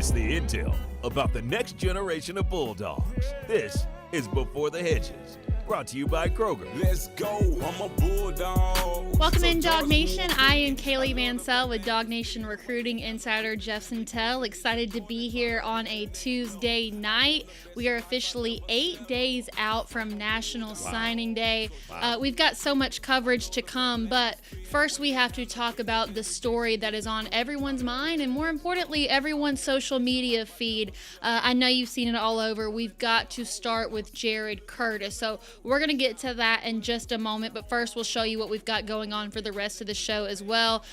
It's the intel about the next generation of Bulldogs. This is Before the Hedges, brought to you by Kroger. Let's go, I'm a Bulldog. Welcome in, DawgNation. I am Kaylee Mansell with DawgNation recruiting insider Sentell. Excited to be here on a Tuesday night. We are officially 8 days out from National Signing Day. We've got so much coverage to come, but first we have to talk about the story that is on everyone's mind and, more importantly, everyone's social media feed. I know you've seen it all over. We've got to start with Jared Curtis. So we're going to get to that in just a moment, but first we'll show you what we've got going on for the rest of the show as well.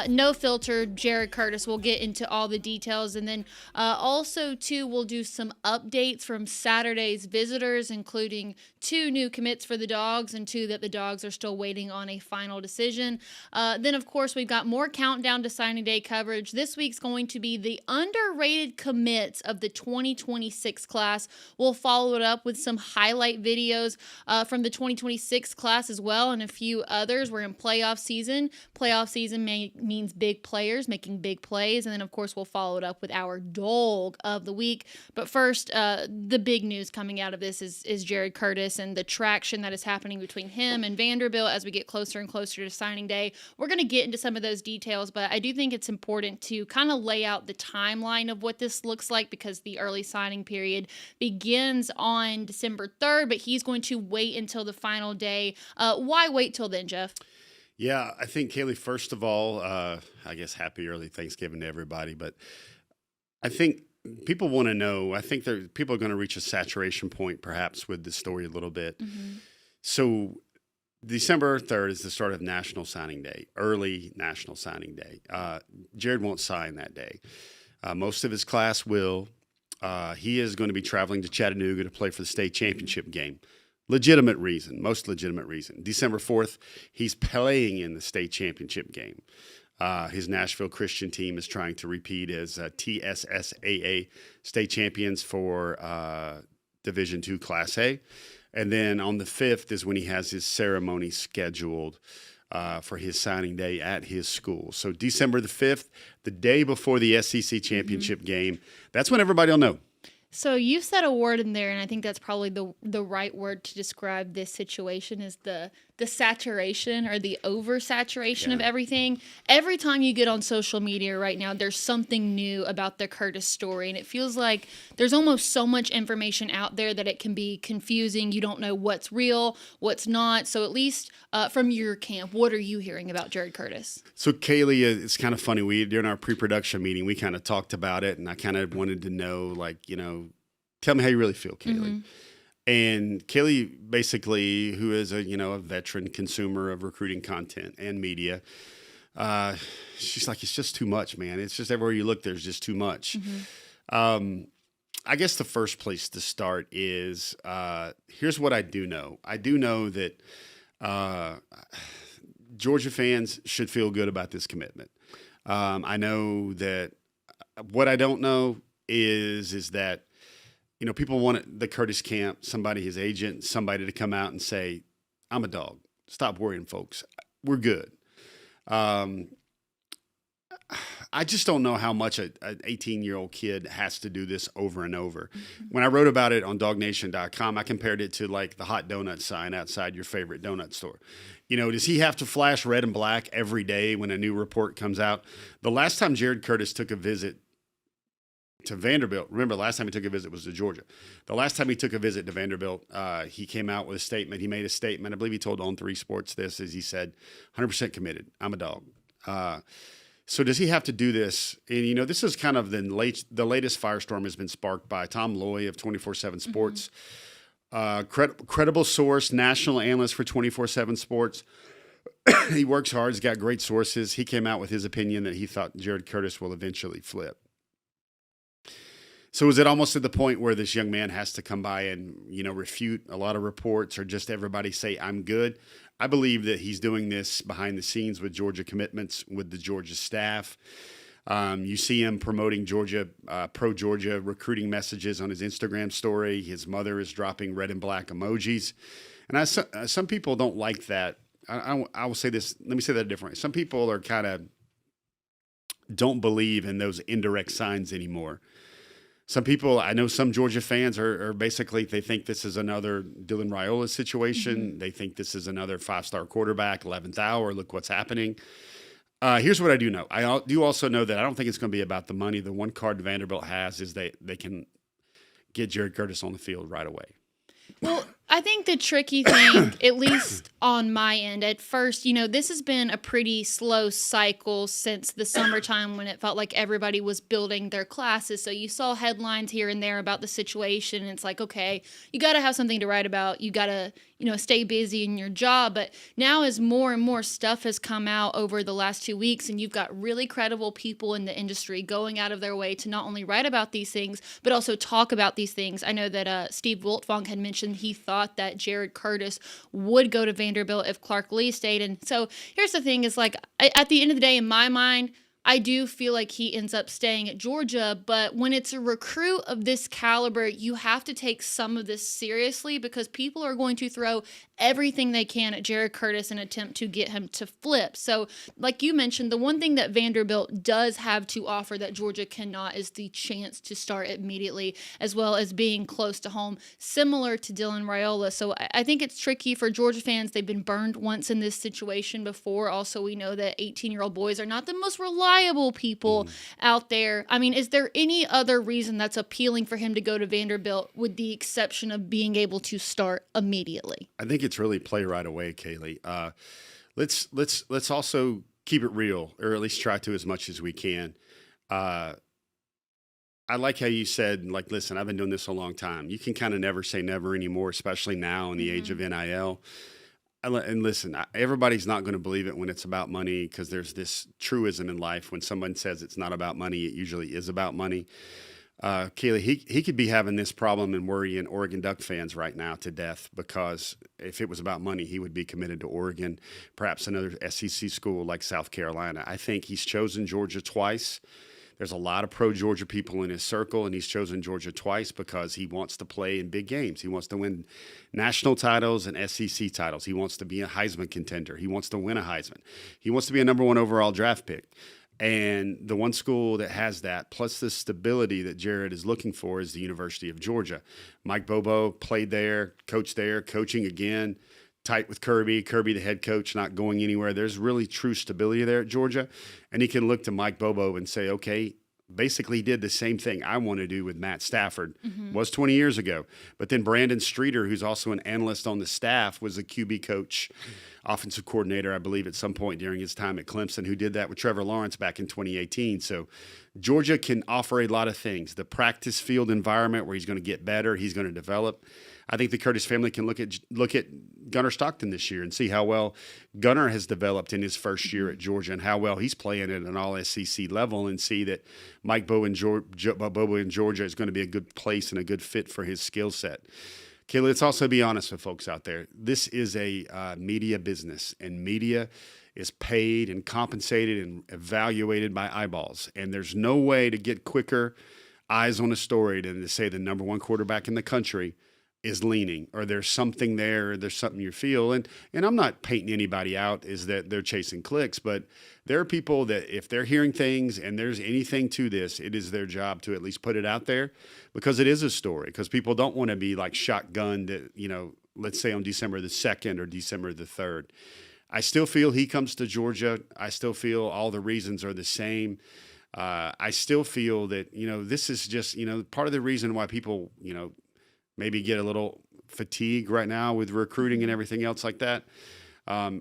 No filter, Jared Curtis. We'll get into all the details, and then also, too, we'll do some updates from Saturday's visitors, including 2 new commits for the Dogs and 2 that the Dogs are still waiting on a final decision. Then, of course, we've got more countdown to signing day coverage. This week's going to be the underrated commits of the 2026 class. We'll follow it up with some highlight videos from the 2026 class as well, and a few others. We're in playoff season. Playoff season means big players making big plays, and then, of course, we'll follow it up with our Dawg of the week. But first, the big news coming out of this is Jared Curtis and the traction that is happening between him and Vanderbilt as we get closer and closer to signing day. We're going to get into some of those details, but I do think it's important to kind of lay out the timeline of what this looks like, because the early signing period begins on December 3rd, but he's going to wait until the final day. Why wait till then, Jeff? Yeah, I think, Kaylee, first of all, I guess happy early Thanksgiving to everybody. But I think people want to know, I think people are going to reach a saturation point perhaps with the story a little bit. Mm-hmm. So December 3rd is the start of National Signing Day, early National Signing Day. Jared won't sign that day. Most of his class will. He is going to be traveling to Chattanooga to play for the state championship game. Legitimate reason, most legitimate reason. December 4th, he's playing in the state championship game. His Nashville Christian team is trying to repeat as TSSAA state champions for Division II Class A. And then on the 5th is when he has his ceremony scheduled for his signing day at his school. So December the 5th, the day before the SEC championship game, that's when everybody will know. So you said a word in there, and I think that's probably the right word to describe this situation, is the saturation or the oversaturation of everything. Every time you get on social media right now, there's something new about the Curtis story, and it feels like there's almost so much information out there that it can be confusing. You don't know what's real, what's not. So at least from your camp, what are you hearing about Jared Curtis? So Kaylee, it's kind of funny. During our pre-production meeting, we kind of talked about it, and I kind of wanted to know, tell me how you really feel, Kaylee. Mm-hmm. And Kaylee, basically, who is a veteran consumer of recruiting content and media, she's like, it's just too much, man. It's just everywhere you look, there's just too much. Mm-hmm. I guess the first place to start is here's what I do know. I do know that Georgia fans should feel good about this commitment. I know that what I don't know is that people want the Curtis camp, somebody, his agent, somebody to come out and say, I'm a dog. Stop worrying, folks. We're good. I just don't know how much an 18-year-old kid has to do this over and over. Mm-hmm. When I wrote about it on DawgNation.com, I compared it to like the hot donut sign outside your favorite donut store. Does he have to flash red and black every day when a new report comes out? The last time Jared Curtis took a visit to Vanderbilt, remember, the last time he took a visit was to Georgia. The last time he took a visit to Vanderbilt, he came out with a statement. He made a statement. I believe he told On3 Sports this, as he said, 100% committed. I'm a dog. So does he have to do this? And, this is kind of the latest firestorm has been sparked by Tom Loy of 24/7 Sports, credible source, national analyst for 24/7 Sports. He works hard. He's got great sources. He came out with his opinion that he thought Jared Curtis will eventually flip. So is it almost at the point where this young man has to come by and, refute a lot of reports, or just everybody say, I'm good? I believe that he's doing this behind the scenes with Georgia commitments, with the Georgia staff. You see him promoting Georgia, pro-Georgia recruiting messages on his Instagram story. His mother is dropping red and black emojis. And some people don't like that. I will say this. Let me say that differently. Some people are kind of don't believe in those indirect signs anymore. Some people, I know some Georgia fans are basically, they think this is another Dylan Raiola situation. Mm-hmm. They think this is another 5-star quarterback, 11th hour. Look what's happening. Here's what I do know. I do also know that I don't think it's going to be about the money. The one card Vanderbilt has is they can get Jared Curtis on the field right away. Well, I think the tricky thing, at least on my end, at first, this has been a pretty slow cycle since the summertime when it felt like everybody was building their classes. So you saw headlines here and there about the situation. And it's like, okay, you got to have something to write about. You got to, stay busy in your job. But now as more and more stuff has come out over the last 2 weeks, and you've got really credible people in the industry going out of their way to not only write about these things, but also talk about these things. I know that Steve Wiltfong had mentioned he thought that Jared Curtis would go to Vanderbilt if Clark Lee stayed. And so here's the thing is at the end of the day, in my mind, I do feel like he ends up staying at Georgia, but when it's a recruit of this caliber, you have to take some of this seriously because people are going to throw everything they can at Jared Curtis and attempt to get him to flip. So like you mentioned, the one thing that Vanderbilt does have to offer that Georgia cannot is the chance to start immediately, as well as being close to home, similar to Dylan Raiola. So I think it's tricky for Georgia fans. They've been burned once in this situation before. Also, we know that 18-year-old boys are not the most reliable people out there. I mean, is there any other reason that's appealing for him to go to Vanderbilt with the exception of being able to start immediately? I think it's really play right away, Kaylee. Let's also keep it real, or at least try to as much as we can. I like how you said, listen, I've been doing this a long time. You can kind of never say never anymore, especially now in the age of NIL. And listen, everybody's not going to believe it when it's about money because there's this truism in life. When someone says it's not about money, it usually is about money. Kaylee, he could be having this problem and worrying Oregon Duck fans right now to death because if it was about money, he would be committed to Oregon, perhaps another SEC school like South Carolina. I think he's chosen Georgia twice. There's a lot of pro-Georgia people in his circle, and he's chosen Georgia twice because he wants to play in big games. He wants to win national titles and SEC titles. He wants to be a Heisman contender. He wants to win a Heisman. He wants to be a number 1 overall draft pick. And the one school that has that, plus the stability that Jared is looking for, is the University of Georgia. Mike Bobo played there, coached there, coaching again, tight with Kirby, the head coach, not going anywhere. There's really true stability there at Georgia. And he can look to Mike Bobo and say, okay, basically he did the same thing I want to do with Matt Stafford. Was 20 years ago. But then Brandon Streeter, who's also an analyst on the staff, was a QB coach, offensive coordinator, I believe, at some point during his time at Clemson, who did that with Trevor Lawrence back in 2018. So Georgia can offer a lot of things. The practice field environment where he's going to get better, he's going to develop. I think the Curtis family can look at Gunnar Stockton this year and see how well Gunnar has developed in his first year at Georgia and how well he's playing at an all-SEC level, and see that Mike Bobo in Georgia is going to be a good place and a good fit for his skill set. Okay, let's also be honest with folks out there. This is a media business, and media is paid and compensated and evaluated by eyeballs. And there's no way to get quicker eyes on a story than to say the number 1 quarterback in the country is leaning, or there's something there, or there's something you feel. And I'm not painting anybody out as that they're chasing clicks, but there are people that if they're hearing things and there's anything to this, it is their job to at least put it out there because it is a story, because people don't want to be like shotgunned, let's say on December the 2nd or December the 3rd. I still feel he comes to Georgia. I still feel all the reasons are the same. I still feel that, this is just, part of the reason why people, maybe get a little fatigue right now with recruiting and everything else like that.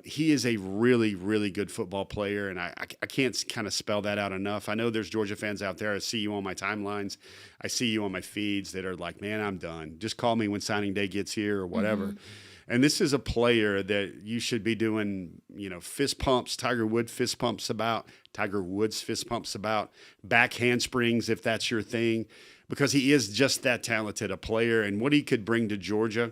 He is a really, really good football player, and I can't kind of spell that out enough. I know there's Georgia fans out there. I see you on my timelines. I see you on my feeds that are like, man, I'm done. Just call me when signing day gets here or whatever. And this is a player that you should be doing, fist pumps, Tiger Woods fist pumps about, back handsprings if that's your thing, because he is just that talented a player, and what he could bring to Georgia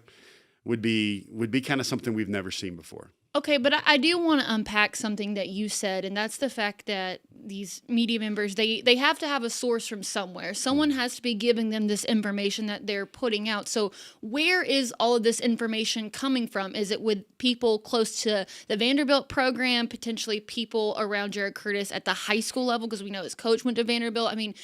would be kind of something we've never seen before. Okay, but I do want to unpack something that you said, and that's the fact that these media members, they have to have a source from somewhere. Someone has to be giving them this information that they're putting out. So where is all of this information coming from? Is it with people close to the Vanderbilt program, potentially people around Jared Curtis at the high school level, because we know his coach went to Vanderbilt? I mean,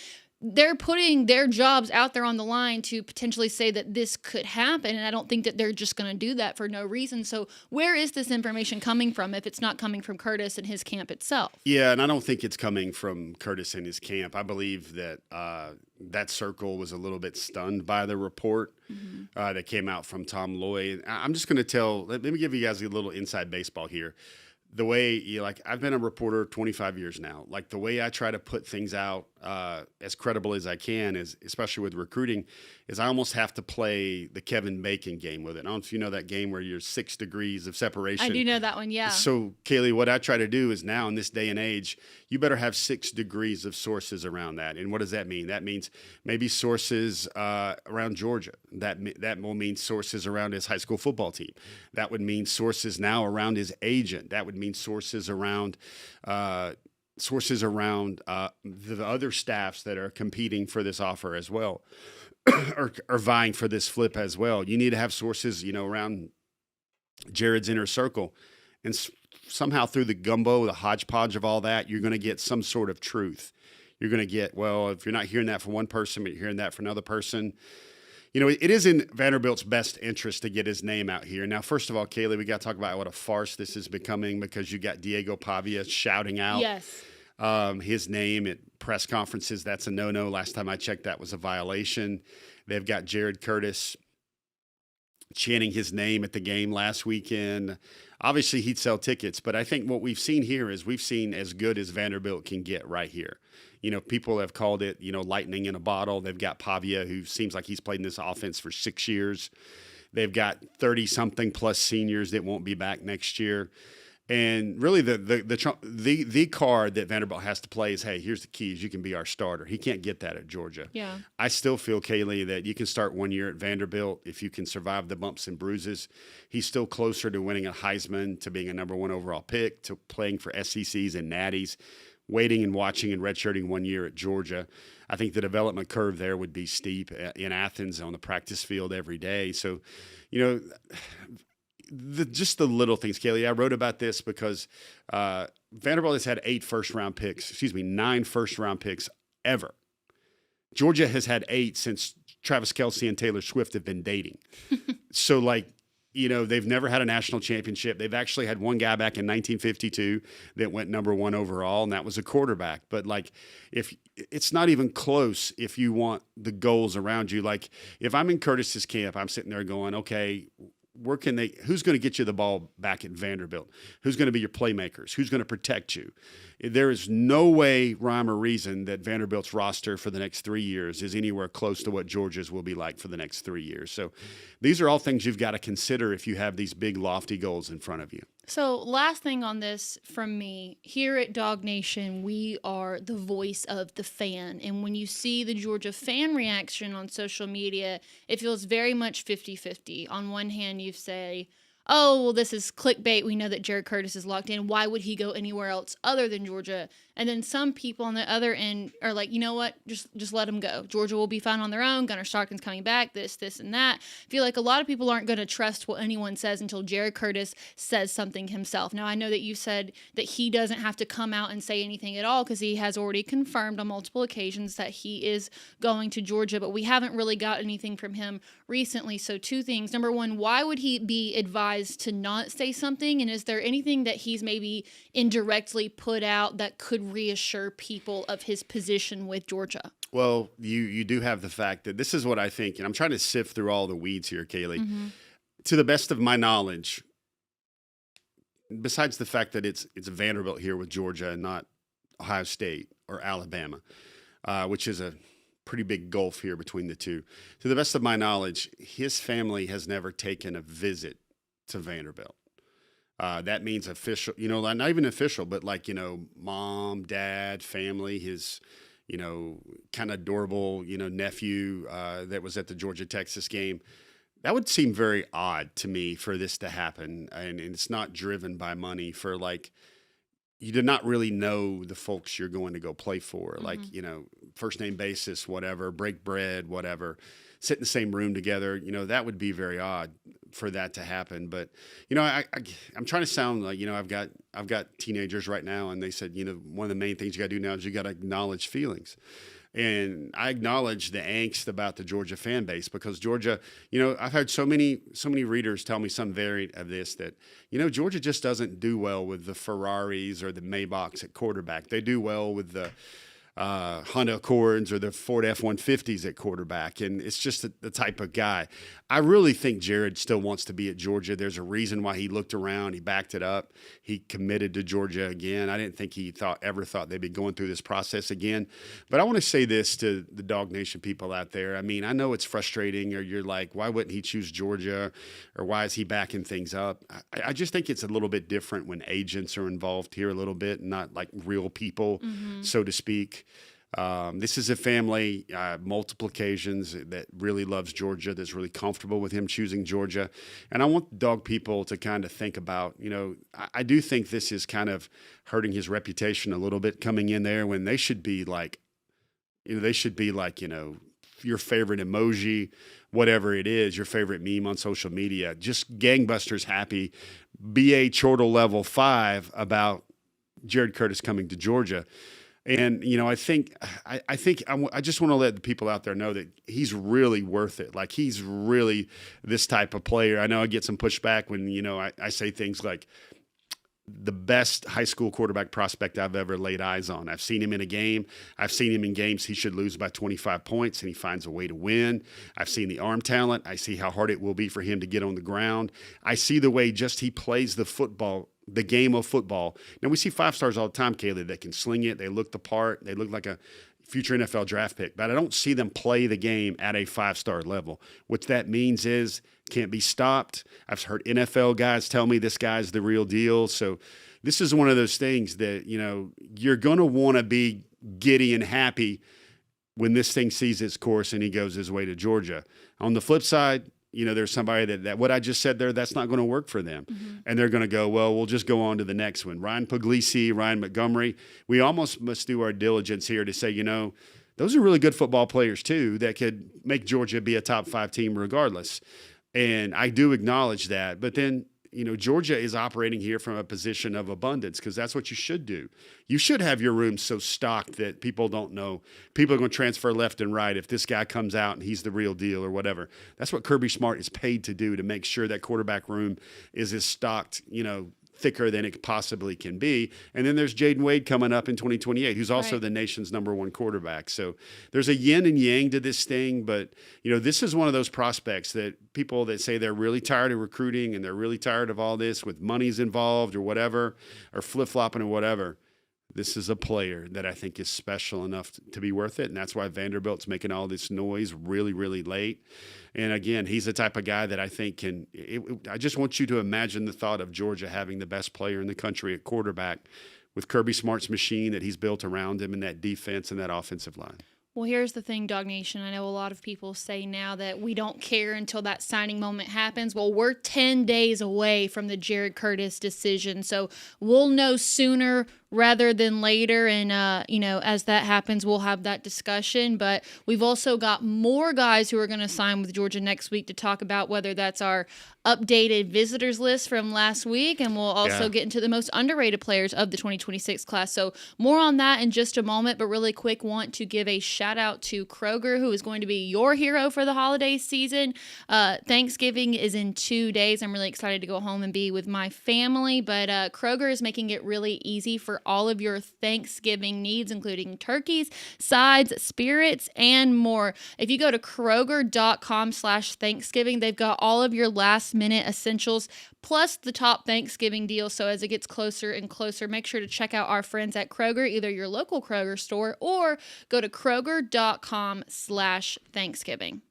they're putting their jobs out there on the line to potentially say that this could happen. And I don't think that they're just going to do that for no reason. So where is this information coming from if it's not coming from Curtis and his camp itself? Yeah, and I don't think it's coming from Curtis and his camp. I believe that that circle was a little bit stunned by the report that came out from Tom Lloyd. I'm just going to let me give you guys a little inside baseball here. The way I've been a reporter 25 years now. Like the way I try to put things out as credible as I can is, especially with recruiting, is I almost have to play the Kevin Bacon game with it. I don't know if you know that game where you're 6 degrees of separation. I do know that one, yeah. So, Kaylee, what I try to do is now in this day and age, you better have 6 degrees of sources around that. And what does that mean? That means maybe sources around Georgia. That will mean sources around his high school football team. That would mean sources now around his agent. That would mean sources around the other staffs that are competing for this offer as well, or vying for this flip as well. You need to have sources, around Jared's inner circle, and somehow through the gumbo, the hodgepodge of all that, you're going to get some sort of truth. You're going to get, well, if you're not hearing that from one person, but you're hearing that from another person. It is in Vanderbilt's best interest to get his name out here. Now, first of all, Kaylee, we got to talk about what a farce this is becoming, because you got Diego Pavia shouting out his name at press conferences. That's a no-no. Last time I checked, that was a violation. They've got Jared Curtis chanting his name at the game last weekend. Obviously, he'd sell tickets, but I think what we've seen here is we've seen as good as Vanderbilt can get right here. People have called it, lightning in a bottle. They've got Pavia, who seems like he's played in this offense for 6 years. They've got 30-something plus seniors that won't be back next year. And really the card that Vanderbilt has to play is, hey, here's the keys. You can be our starter. He can't get that at Georgia. Yeah. I still feel, Kaylee, that you can start 1 year at Vanderbilt if you can survive the bumps and bruises. He's still closer to winning a Heisman, to being a number 1 overall pick, to playing for SECs and Natties, waiting and watching and redshirting 1 year at Georgia. I think the development curve there would be steep in Athens on the practice field every day. So, just the little things, Kaylee. I wrote about this because Vanderbilt has had 9 first-round picks ever. Georgia has had 8 since Travis Kelce and Taylor Swift have been dating. So, they've never had a national championship. They've actually had one guy back in 1952 that went number 1 overall, and that was a quarterback. But, if it's not even close if you want the goals around you. If I'm in Curtis's camp, I'm sitting there going, okay, who's going to get you the ball back at Vanderbilt? Who's going to be your playmakers? Who's going to protect you? There is no way, rhyme or reason, that Vanderbilt's roster for the next 3 years is anywhere close to what Georgia's will be like for the next 3 years. So these are all things you've got to consider if you have these big, lofty goals in front of you. So last thing on this from me, here at DawgNation, we are the voice of the fan. And when you see the Georgia fan reaction on social media, it feels very much 50-50. On one hand, you say, oh, well, this is clickbait. We know that Jared Curtis is locked in. Why would he go anywhere else other than Georgia? And then some people on the other end are like, you know what? Just let him go. Georgia will be fine on their own. Gunnar Stockton's coming back, this, and that. I feel like a lot of people aren't going to trust what anyone says until Jared Curtis says something himself. Now, I know that you said that he doesn't have to come out and say anything at all because he has already confirmed on multiple occasions that he is going to Georgia, but we haven't really got anything from him recently. So 2 things. Number 1, why would he be advised to not say something? And is there anything that he's maybe indirectly put out that could reassure people of his position with Georgia? Well, you do have the fact that this is what I think, and I'm trying to sift through all the weeds here, Kaylee. Mm-hmm. To the best of my knowledge, besides the fact that it's Vanderbilt here with Georgia and not Ohio State or Alabama, which is a pretty big gulf here between the two. To the best of my knowledge, his family has never taken a visit to Vanderbilt. That means official, not even official, but mom, dad, family, his, kind of adorable, nephew that was at the Georgia-Texas game. That would seem very odd to me for this to happen. And it's not driven by money for you do not really know the folks you're going to go play for, mm-hmm. First name basis, whatever, break bread, whatever, sit in the same room together. That would be very odd for that to happen. But, I'm trying to sound like, I've got teenagers right now, and they said, one of the main things you got to do now is you got to acknowledge feelings. And I acknowledge the angst about the Georgia fan base because Georgia, you know, I've had so many readers tell me some variant of this that, you know, Georgia just doesn't do well with the Ferraris or the Maybachs at quarterback. They do well with the Honda Accords or the Ford F-150s at quarterback, and it's just the type of guy. I really think Jared still wants to be at Georgia. There's a reason why he looked around, he backed it up, he committed to Georgia again. I didn't think he ever thought they'd be going through this process again. But I want to say this to the DawgNation people out there. I mean, I know it's frustrating, or you're like, why wouldn't he choose Georgia, or why is he backing things up? I just think it's a little bit different when agents are involved here a little bit, not like real people, so to speak. This is a family, multiple occasions, that really loves Georgia, that's really comfortable with him choosing Georgia. And I want Dawg people to kind of think about, you know, I do think this is kind of hurting his reputation a little bit coming in there when they should be like, you know, your favorite emoji, whatever it is, your favorite meme on social media, just gangbusters happy, BA chortle level 5 about Jared Curtis coming to Georgia. And, you know, I just want to let the people out there know that he's really worth it. Like, he's really this type of player. I know I get some pushback when, you know, I say things like the best high school quarterback prospect I've ever laid eyes on. I've seen him in a game. I've seen him in games he should lose by 25 points, and he finds a way to win. I've seen the arm talent. I see how hard it will be for him to get on the ground. I see the way just he plays the game of football. Now, we see 5-stars all the time, Kaylee, that can sling it. They look the part. They look like a future NFL draft pick. But I don't see them play the game at a 5-star level. What that means is can't be stopped. I've heard NFL guys tell me this guy's the real deal. So this is one of those things that, you know, you're going to want to be giddy and happy when this thing sees its course and he goes his way to Georgia. On the flip side, you know, there's somebody that what I just said there, that's not going to work for them. And they're going to go, well, we'll just go on to the next one. Ryan Puglisi, Ryan Montgomery. We almost must do our diligence here to say, you know, those are really good football players too that could make Georgia be a top 5 team regardless. And I do acknowledge that. But then, you know, Georgia is operating here from a position of abundance because that's what you should do. You should have your room so stocked that people don't know. People are going to transfer left and right if this guy comes out and he's the real deal or whatever. That's what Kirby Smart is paid to do, to make sure that quarterback room is as stocked, you know, thicker than it possibly can be. And then there's Jaden Wade coming up in 2028, who's also the nation's #1 quarterback. So there's a yin and yang to this thing. But, you know, this is one of those prospects that people that say they're really tired of recruiting and they're really tired of all this with money's involved or whatever, or flip-flopping or whatever. This is a player that I think is special enough to be worth it, and that's why Vanderbilt's making all this noise really, really late. And, again, he's the type of guy that I think I just want you to imagine the thought of Georgia having the best player in the country at quarterback with Kirby Smart's machine that he's built around him and that defense and that offensive line. Well, here's the thing, DawgNation. I know a lot of people say now that we don't care until that signing moment happens. Well, we're 10 days away from the Jared Curtis decision, so we'll know sooner rather than later. And, you know, as that happens, we'll have that discussion. But we've also got more guys who are going to sign with Georgia next week to talk about, whether that's our updated visitors list from last week. And we'll also get into the most underrated players of the 2026 class. So more on that in just a moment. But really quick, want to give a shout out to Kroger, who is going to be your hero for the holiday season. Thanksgiving is in 2 days. I'm really excited to go home and be with my family. But Kroger is making it really easy for all of your Thanksgiving needs, including turkeys, sides, spirits, and more. If you go to Kroger.com/Thanksgiving, they've got all of your last-minute essentials, plus the top Thanksgiving deals. So as it gets closer and closer, make sure to check out our friends at Kroger, either your local Kroger store or go to Kroger.com/Thanksgiving.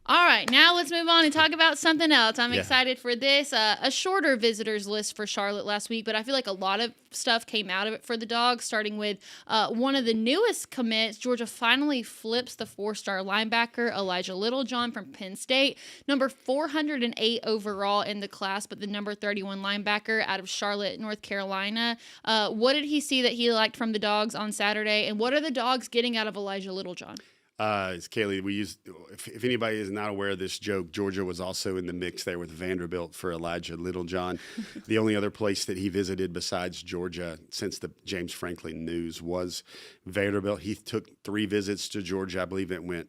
All right, now let's move on and talk about something else. I'm excited for this. A shorter visitors list for Charlotte last week, but I feel like a lot of stuff came out of it for the Dogs, starting with one of the newest commits. Georgia finally flips the 4-star linebacker, Elijah Littlejohn from Penn State, number 408 overall in the class, but the number 31 linebacker out of Charlotte, North Carolina. What did he see that he liked from the Dogs on Saturday, and what are the Dogs getting out of Elijah Littlejohn? Kaylee, if anybody is not aware of this joke, Georgia was also in the mix there with Vanderbilt for Elijah Littlejohn. The only other place that he visited besides Georgia since the James Franklin news was Vanderbilt. He took 3 visits to Georgia. I believe it went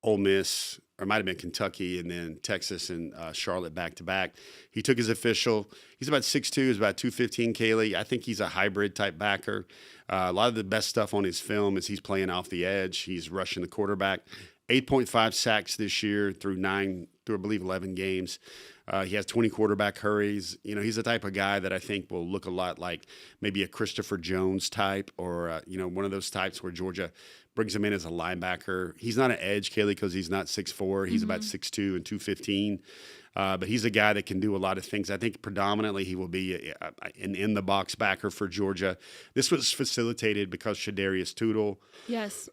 Ole Miss, or it might have been Kentucky, and then Texas and Charlotte back-to-back. He took his official. He's about 6'2", he's about 215, Kaylee. I think he's a hybrid-type backer. A lot of the best stuff on his film is he's playing off the edge. He's rushing the quarterback. 8.5 sacks this year through I believe, 11 games. He has 20 quarterback hurries. He's the type of guy that I think will look a lot like maybe a Christopher Jones type or, one of those types where Georgia brings him in as a linebacker. He's not an edge, Kaylee, because he's not 6'4". He's about 6'2" and 215. But he's a guy that can do a lot of things. I think predominantly he will be an in-the-box backer for Georgia. This was facilitated because Shadarius Tootle. Yes.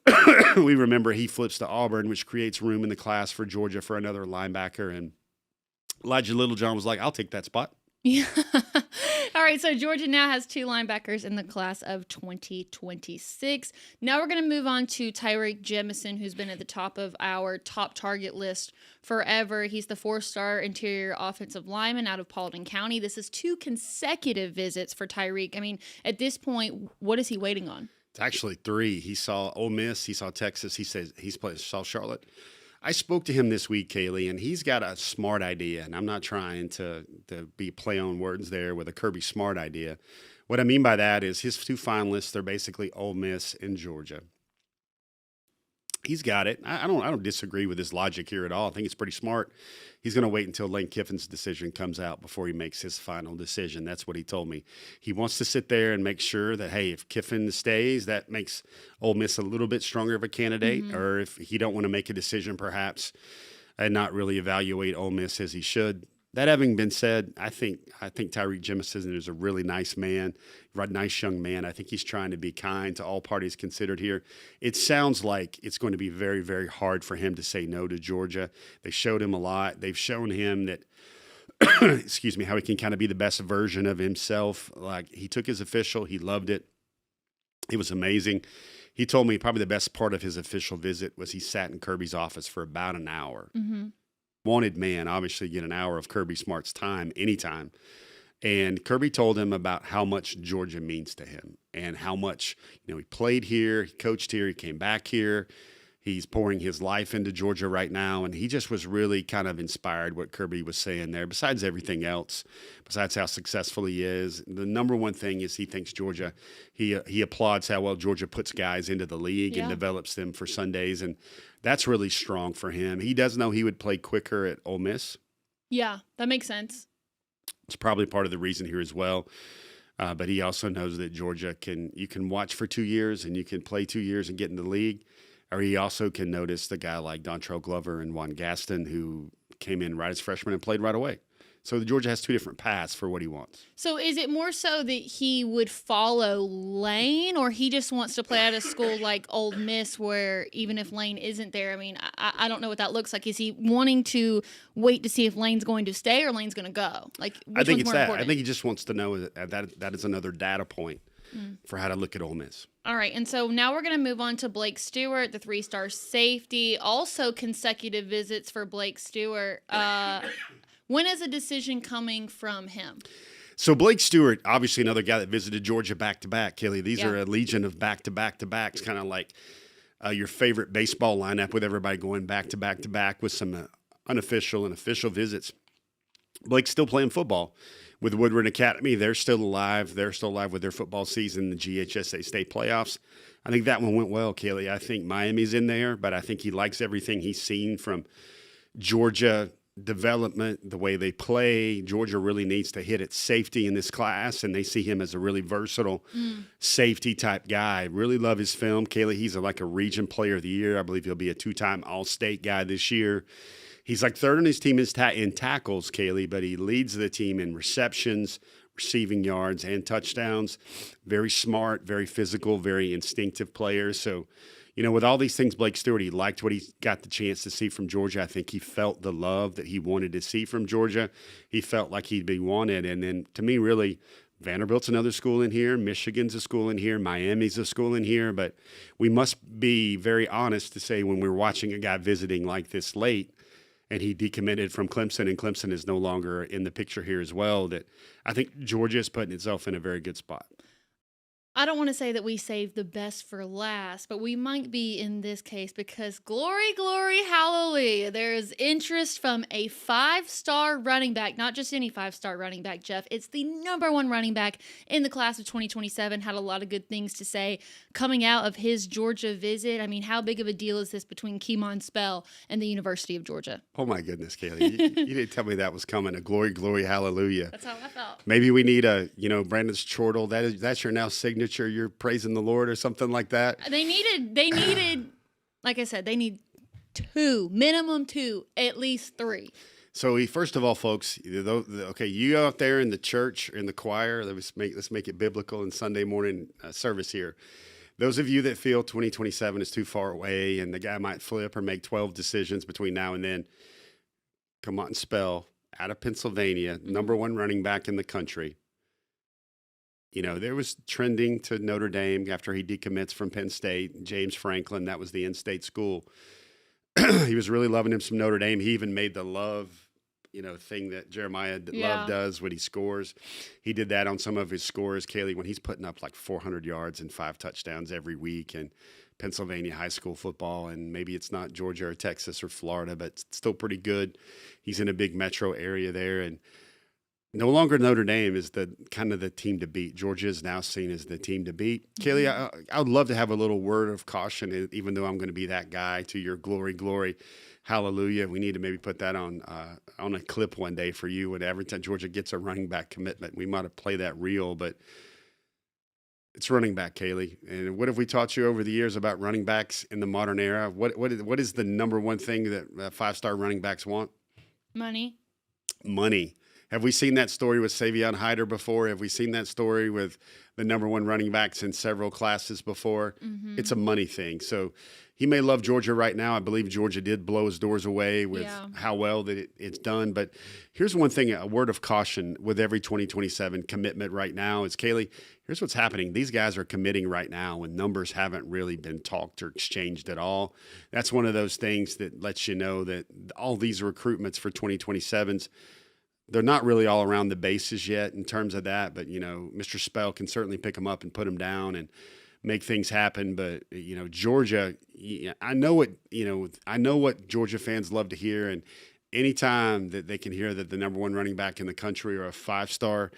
We remember he flips to Auburn, which creates room in the class for Georgia for another linebacker. And Elijah Littlejohn was like, I'll take that spot. Yeah. All right, so Georgia now has 2 linebackers in the class of 2026. Now we're going to move on to Tyreek Jemison, who's been at the top of our top target list forever. He's the 4-star interior offensive lineman out of Paulding County. This is 2 consecutive visits for Tyreek. I mean, at this point, what is he waiting on? It's actually 3. He saw Ole Miss, he saw Texas, he saw Charlotte. I spoke to him this week, Kaylee, and he's got a smart idea, and I'm not trying to be play on words there with a Kirby Smart idea. What I mean by that is his 2 finalists, they're basically Ole Miss and Georgia. He's got it. I don't disagree with his logic here at all. I think it's pretty smart. He's going to wait until Lane Kiffin's decision comes out before he makes his final decision. That's what he told me. He wants to sit there and make sure that, hey, if Kiffin stays, that makes Ole Miss a little bit stronger of a candidate, or if he don't want to make a decision perhaps and not really evaluate Ole Miss as he should. That having been said, I think Tyreek Jemison is a really nice man, nice young man. I think he's trying to be kind to all parties considered here. It sounds like it's going to be very, very hard for him to say no to Georgia. They showed him a lot. They've shown him that, excuse me, how he can kind of be the best version of himself. Like, he took his official. He loved it. It was amazing. He told me probably the best part of his official visit was he sat in Kirby's office for about an hour. Wanted man, obviously get an hour of Kirby Smart's time anytime. And Kirby told him about how much Georgia means to him and how much, he played here, he coached here, he came back here. He's pouring his life into Georgia right now, and he just was really kind of inspired what Kirby was saying there. Besides everything else, besides how successful he is, the number one thing is he thinks Georgia, he applauds how well Georgia puts guys into the league and develops them for Sundays, and that's really strong for him. He does know he would play quicker at Ole Miss. Yeah, that makes sense. It's probably part of the reason here as well. But he also knows that Georgia you can watch for 2 years and you can play 2 years and get in the league. Or he also can notice the guy like Dontrell Glover and Juan Gaston who came in right as freshmen and played right away. So Georgia has 2 different paths for what he wants. So is it more so that he would follow Lane, or he just wants to play at a school like Ole Miss where even if Lane isn't there, I mean, I don't know what that looks like. Is he wanting to wait to see if Lane's going to stay or Lane's going to go? Like, I think it's that. Important? I think he just wants to know that is another data point for how to look at Ole Miss. All right, and so now we're going to move on to Blake Stewart, the 3-star safety. Also consecutive visits for Blake Stewart. When is a decision coming from him? So Blake Stewart, obviously another guy that visited Georgia back-to-back, Kaylee. These are a legion of back-to-back-to-backs, kind of like your favorite baseball lineup with everybody going back-to-back-to-back with some unofficial and official visits. Blake's still playing football with Woodward Academy. They're still alive. They're still alive with their football season, the GHSA state playoffs. I think that one went well, Kaylee. I think Miami's in there, but I think he likes everything he's seen from Georgia development, the way they play. Georgia really needs to hit its safety in this class, and they see him as a really versatile safety type guy. Really love his film. Kaylee, he's like a region player of the year. I believe he'll be a 2-time All-State guy this year. He's like third on his team in tackles, Kaylee, but he leads the team in receptions, receiving yards, and touchdowns. Very smart, very physical, very instinctive player. So, with all these things, Blake Stewart, he liked what he got the chance to see from Georgia. I think he felt the love that he wanted to see from Georgia. He felt like he'd be wanted. And then, to me, really, Vanderbilt's another school in here. Michigan's a school in here. Miami's a school in here. But we must be very honest to say when we're watching a guy visiting like this late and he decommitted from Clemson and Clemson is no longer in the picture here as well, that I think Georgia is putting itself in a very good spot. I don't want to say that we saved the best for last, but we might be in this case because glory, glory, hallelujah. There is interest from a 5-star running back, not just any 5-star running back, Jeff. It's the number 1 running back in the class of 2027. Had a lot of good things to say coming out of his Georgia visit. I mean, how big of a deal is this between Kemon Spell and the University of Georgia? Oh, my goodness, Kaylee. You didn't tell me that was coming. A glory, glory, hallelujah. That's how I felt. Maybe we need a, Brandon's chortle. That's your now signature. You're praising the Lord or something like that. They needed, like I said, they need 2, minimum 2, at least 3. So first of all, folks, okay, you out there in the church, in the choir, let's make it biblical in Sunday morning service here. Those of you that feel 2027 is too far away and the guy might flip or make 12 decisions between now and then, Kemon Spell out of Pennsylvania, number 1 running back in the country. There was trending to Notre Dame after he decommits from Penn State. James Franklin, that was the in-state school. He was really loving him some Notre Dame. He even made the love, thing that Jeremiah Love does when he scores. He did that on some of his scores, Kaylee, when he's putting up like 400 yards and 5 touchdowns every week in Pennsylvania high school football. And maybe it's not Georgia or Texas or Florida, but it's still pretty good. He's in a big metro area there. And no longer Notre Dame is the kind of the team to beat. Georgia is now seen as the team to beat. Mm-hmm. Kaylee, I would love to have a little word of caution, even though I'm going to be that guy to your glory, glory, hallelujah. We need to maybe put that on a clip one day for you. And every time Georgia gets a running back commitment, we might have played that reel, but it's running back, Kaylee. And what have we taught you over the years about running backs in the modern era? What is the number one thing that 5-star running backs want? Money. Have we seen that story with Savion Hyder before? Have we seen that story with the number 1 running backs in several classes before? Mm-hmm. It's a money thing. So he may love Georgia right now. I believe Georgia did blow his doors away with how well that it's done. But here's one thing, a word of caution with every 2027 commitment right now is, Kaylee, here's what's happening. These guys are committing right now when numbers haven't really been talked or exchanged at all. That's one of those things that lets you know that all these recruitments for 2027s, they're not really all around the bases yet in terms of that, but, Mr. Spell can certainly pick them up and put them down and make things happen. But, Georgia, I know what Georgia fans love to hear. And anytime that they can hear that the number 1 running back in the country or a 5-star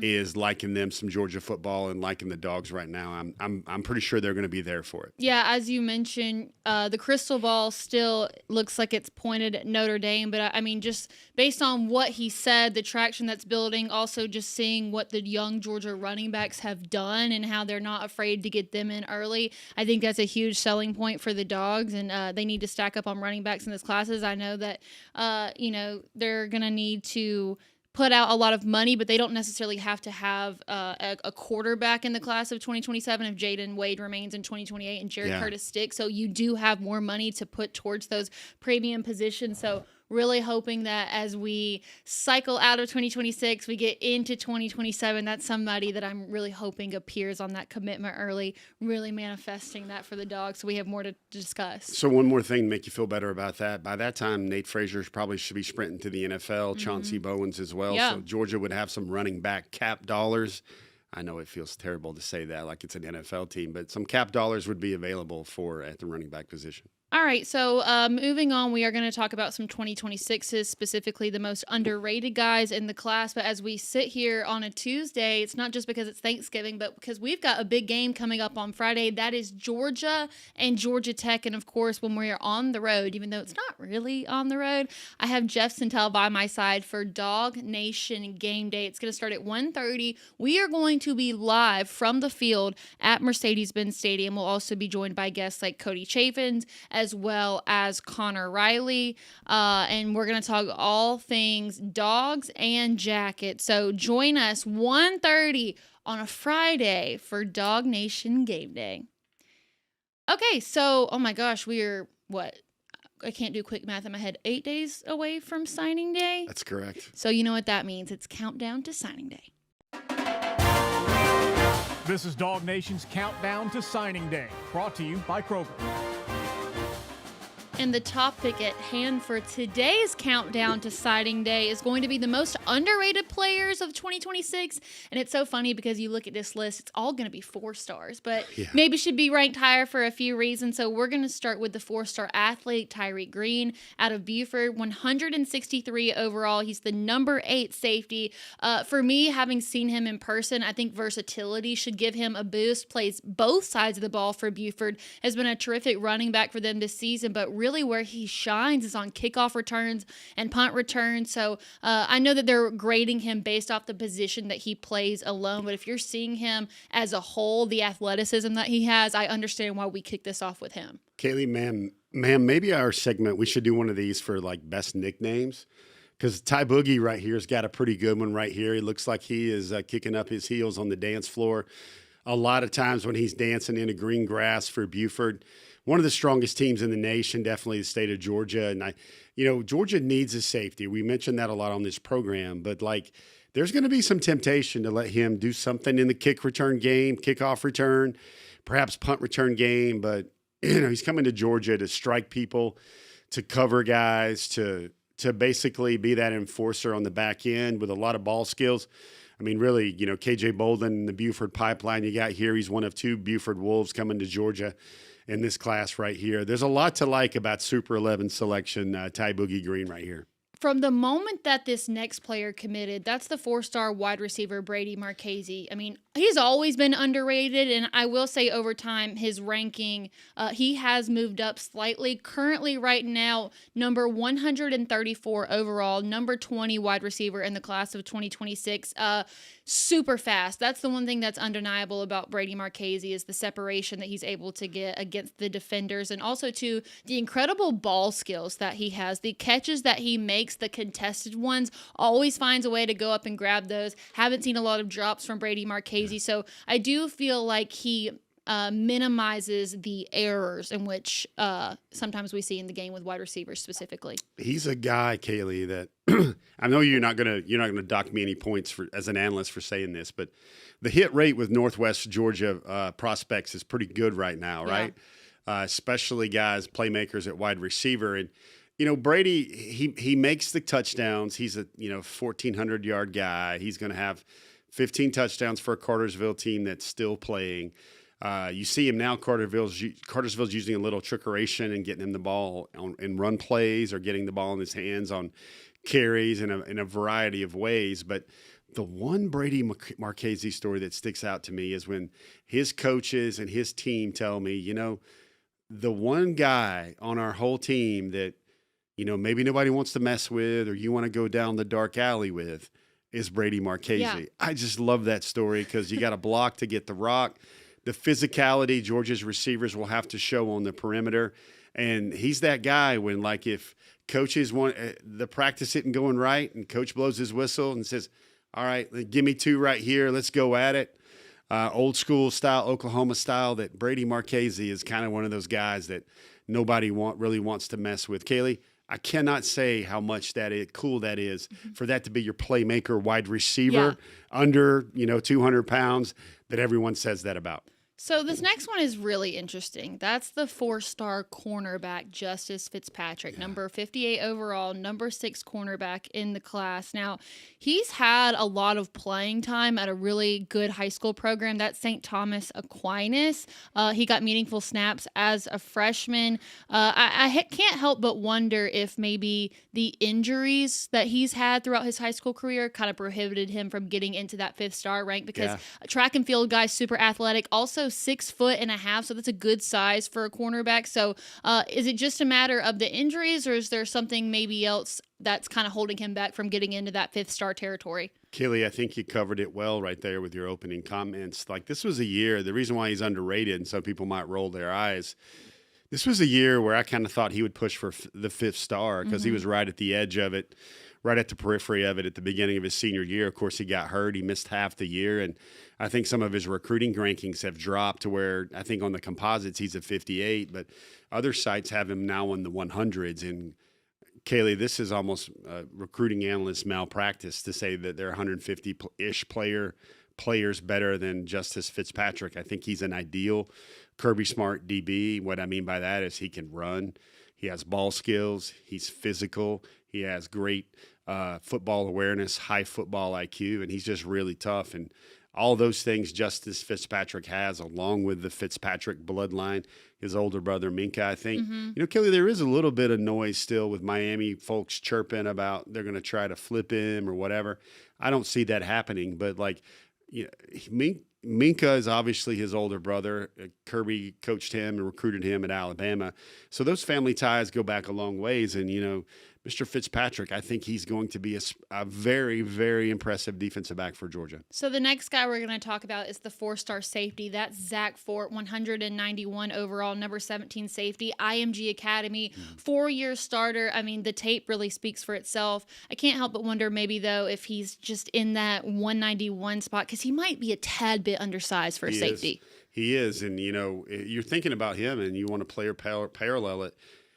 is liking them some Georgia football and liking the Dogs right now, I'm pretty sure they're going to be there for it. Yeah, as you mentioned, the crystal ball still looks like it's pointed at Notre Dame, but I mean, just based on what he said, the traction that's building, also just seeing what the young Georgia running backs have done and how they're not afraid to get them in early, I think that's a huge selling point for the Dogs, and they need to stack up on running backs in this classes. I know that they're going to need to put out a lot of money, but they don't necessarily have to have a quarterback in the class of 2027 if Jaden Wade remains in 2028 and Jared Curtis sticks. So you do have more money to put towards those premium positions. So really hoping that as we cycle out of 2026, we get into 2027, that's somebody that I'm really hoping appears on that commitment early, really manifesting that for the Dogs so we have more to discuss. So one more thing to make you feel better about that. By that time, Nate Frazier probably should be sprinting to the NFL, Chauncey Bowens as well. Yeah. So Georgia would have some running back cap dollars. I know it feels terrible to say that like it's an NFL team, but some cap dollars would be available at the running back position. All right, so moving on, we are going to talk about some 2026s, specifically the most underrated guys in the class. But as we sit here on a Tuesday, it's not just because it's Thanksgiving, but because we've got a big game coming up on Friday. That is Georgia and Georgia Tech. And, of course, when we're on the road, even though it's not really on the road, I have Jeff Sentell by my side for DawgNation Game Day. It's going to start at 1:30. We are going to be live from the field at Mercedes-Benz Stadium. We'll also be joined by guests like Cody Chafins, as well as Connor Riley. And we're going to talk all things Dogs and Jackets. So join us 1:30 on a Friday for DawgNation Game Day. Okay, so, oh my gosh, we're, I can't do quick math in my head, 8 days away from signing day? That's correct. So you know what that means. It's countdown to signing day. This is DawgNation's Countdown to Signing Day, brought to you by Kroger. And the topic at hand for today's countdown to signing day is going to be the most underrated players of 2026. And it's so funny because you look at this list, it's all going to be 4 stars, but maybe should be ranked higher for a few reasons. So we're going to start with the 4-star athlete, Tyreek Green, out of Buford, 163 overall. He's the number 8 safety. For me, having seen him in person, I think versatility should give him a boost. Plays both sides of the ball for Buford. Has been a terrific running back for them this season, but really where he shines is on kickoff returns and punt returns. So I know that they're grading him based off the position that he plays alone, but if you're seeing him as a whole, the athleticism that he has, I understand why we kick this off with him. Kaylee, ma'am, maybe our segment, we should do one of these for like best nicknames, because Ty Boogie right here has got a pretty good one right here. He looks like he is kicking up his heels on the dance floor. A lot of times when he's dancing in a green grass for Buford, one of the strongest teams in the nation, definitely the state of Georgia. And Georgia needs a safety. We mentioned that a lot on this program, but there's going to be some temptation to let him do something in the kick return game, kickoff return, perhaps punt return game. But, he's coming to Georgia to strike people, to cover guys, to basically be that enforcer on the back end with a lot of ball skills. I mean, really, KJ Bolden, the Buford pipeline you got here, he's one of 2 Buford Wolves coming to Georgia in this class right here. There's a lot to like about Super 11 selection, Ty Boogie Green right here. From the moment that this next player committed, that's the 4-star wide receiver, Brady Marchese. I mean, he's always been underrated, and I will say over time, his ranking, he has moved up slightly. Currently, right now, number 134 overall, number 20 wide receiver in the class of 2026. Super fast. That's the one thing that's undeniable about Brady Marchese is the separation that he's able to get against the defenders, and also to the incredible ball skills that he has. The catches that he makes, the contested ones, always finds a way to go up and grab those. Haven't seen a lot of drops from Brady Marchese, so I do feel like he minimizes the errors in which sometimes we see in the game with wide receivers specifically. He's a guy, Kaylee, that I know you're not gonna dock me any points for as an analyst for saying this, but the hit rate with Northwest Georgia prospects is pretty good right now, right? Especially guys, playmakers at wide receiver. And Brady, he makes the touchdowns. He's a 1,400-yard guy. He's going to have 15 touchdowns for a Cartersville team that's still playing. You see him now. Cartersville's using a little trickeration and getting him the ball in run plays or getting the ball in his hands on carries in a variety of ways. But the one Brady Marchese story that sticks out to me is when his coaches and his team tell me, the one guy on our whole team that maybe nobody wants to mess with or you want to go down the dark alley with is Brady Marchese. Yeah. I just love that story because you got to block to get the rock. The physicality Georgia's receivers will have to show on the perimeter. And he's that guy when, if coaches want the practice isn't going right and coach blows his whistle and says, all right, give me 2 right here. Let's go at it. Old school style, Oklahoma style, that Brady Marchese is kind of one of those guys that nobody really wants to mess with. Kaylee, I cannot say how much cool that is for that to be your playmaker wide receiver under 200 pounds that everyone says that about. So this next one is really interesting. That's the 4-star cornerback, Justice Fitzpatrick, number 58 overall, number 6 cornerback in the class. Now, he's had a lot of playing time at a really good high school program. That's St. Thomas Aquinas. He got meaningful snaps as a freshman. I can't help but wonder if maybe the injuries that he's had throughout his high school career kind of prohibited him from getting into that 5-star rank because a track and field guy, super athletic, also 6'1.5", so that's a good size for a cornerback. So is it just a matter of the injuries, or is there something maybe else that's kind of holding him back from getting into that 5-star territory? Kaylee, I think you covered it well right there with your opening comments. This was a year, the reason why he's underrated and some people might roll their eyes, this was a year where I kind of thought he would push for the 5th star because he was right at the edge of it, right at the periphery of it at the beginning of his senior year. Of course, he got hurt. He missed half the year, and I think some of his recruiting rankings have dropped to where I think on the composites he's at 58, but other sites have him now in the 100s. And Kaylee, this is almost recruiting analyst malpractice to say that they're 150-ish player players better than Justice Fitzpatrick. I think he's an ideal Kirby Smart DB. What I mean by that is he can run. He has ball skills. He's physical. He has great football awareness, high football IQ, and he's just really tough. And all those things Justice Fitzpatrick has, along with the Fitzpatrick bloodline, his older brother Minka, I think. Kelly, there is a little bit of noise still with Miami folks chirping about they're going to try to flip him or whatever. I don't see that happening, but Minka is obviously his older brother. Kirby coached him and recruited him at Alabama. So those family ties go back a long ways. And, Mr. Fitzpatrick, I think he's going to be a very, very impressive defensive back for Georgia. So the next guy we're going to talk about is the 4-star safety. That's Zach Fort, 191 overall, number 17 safety, IMG Academy, 4-year starter. I mean, the tape really speaks for itself. I can't help but wonder maybe, though, if he's just in that 191 spot because he might be a tad bit undersized for a safety. He is. And, you're thinking about him and you want to play or parallel it.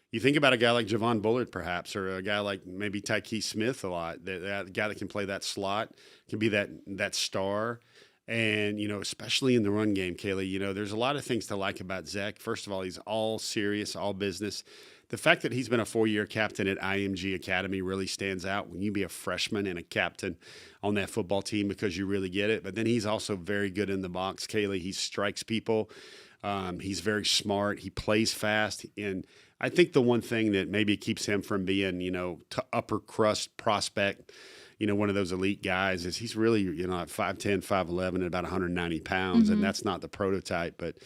You think about a guy like Javon Bullard, perhaps, or a guy like maybe Tykees Smith a lot, that guy that can play that slot, can be that star. And, especially in the run game, Kaylee, there's a lot of things to like about Zach. First of all, he's all serious, all business. The fact that he's been a 4-year captain at IMG Academy really stands out when you be a freshman and a captain on that football team because you really get it. But then he's also very good in the box, Kaylee. He strikes people. He's very smart. He plays fast. And I think the one thing that maybe keeps him from being, upper crust prospect, one of those elite guys is he's really, at 5'10", 5'11", and about 190 pounds. And that's not the prototype. But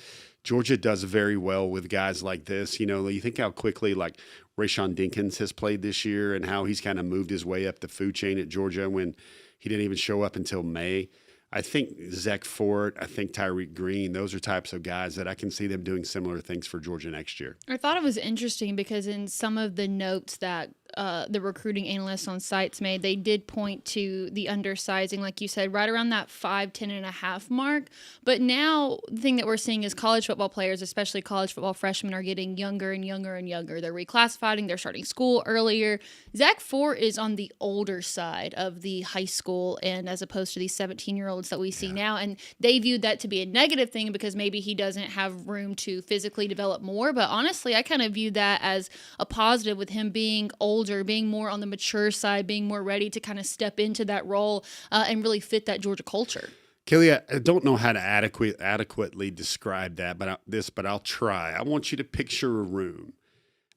Georgia does very well with guys like this. You think how quickly like Rayshawn Dinkins has played this year and how he's kind of moved his way up the food chain at Georgia when he didn't even show up until May. I think Zach Fort, I think Tyreek Green, those are types of guys that I can see them doing similar things for Georgia next year. I thought it was interesting because in some of the notes that the recruiting analysts on sites made, they did point to the undersizing, like you said, right around that 5'10" and a half mark. But now the thing that we're seeing is college football players, especially college football freshmen, are getting younger and younger and younger. They're reclassifying. They're starting school earlier. Zach Fort is on the older side of the high school and as opposed to these 17-year-olds that we see now. And they viewed that to be a negative thing because maybe he doesn't have room to physically develop more. But honestly, I kind of view that as a positive with him being older, being more on the mature side, being more ready to kind of step into that role and really fit that Georgia culture. Kelly, I don't know how to adequately describe that, but I'll try. I want you to picture a room.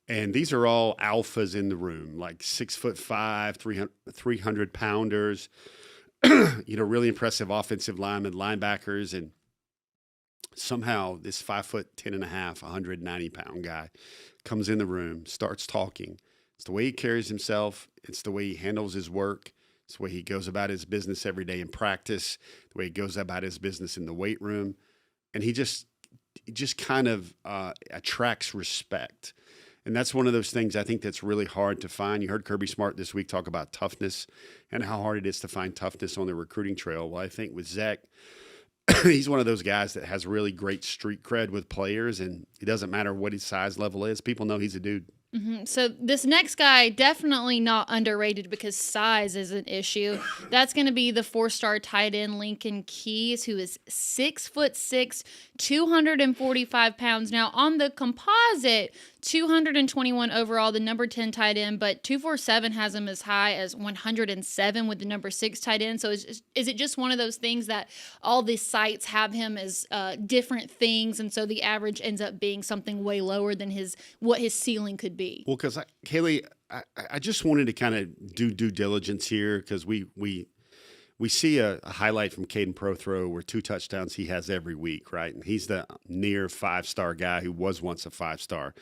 And these are all alphas in the room, like 6'5", 300 pounders, really impressive offensive linemen, linebackers, and somehow this 5'10" and a half, 190 pound guy comes in the room, starts talking. It's the way he carries himself. It's the way he handles his work. It's the way he goes about his business every day in practice, the way he goes about his business in the weight room. And he just kind of attracts respect. And that's one of those things I think that's really hard to find. You heard Kirby Smart this week talk about toughness and how hard it is to find toughness on the recruiting trail. Well, I think with Zach, he's one of those guys that has really great street cred with players, and it doesn't matter what his size level is. People know he's a dude. So this next guy, definitely not underrated because size is an issue. That's going to be the 4-star tight end Lincoln Keys, who is 6'6", 245 pounds. Now on the composite, 221 overall, the number 10 tight end, but 247 has him as high as 107 with the number 6 tight end. So is it just one of those things that all the sites have him as different things, and so the average ends up being something way lower than what his ceiling could be? Well, because Kaylee, I just wanted to kind of do due diligence here because we see a highlight from Caden Prothrow where 2 touchdowns he has every week, right? And he's the near 5-star guy who was once a 5-star.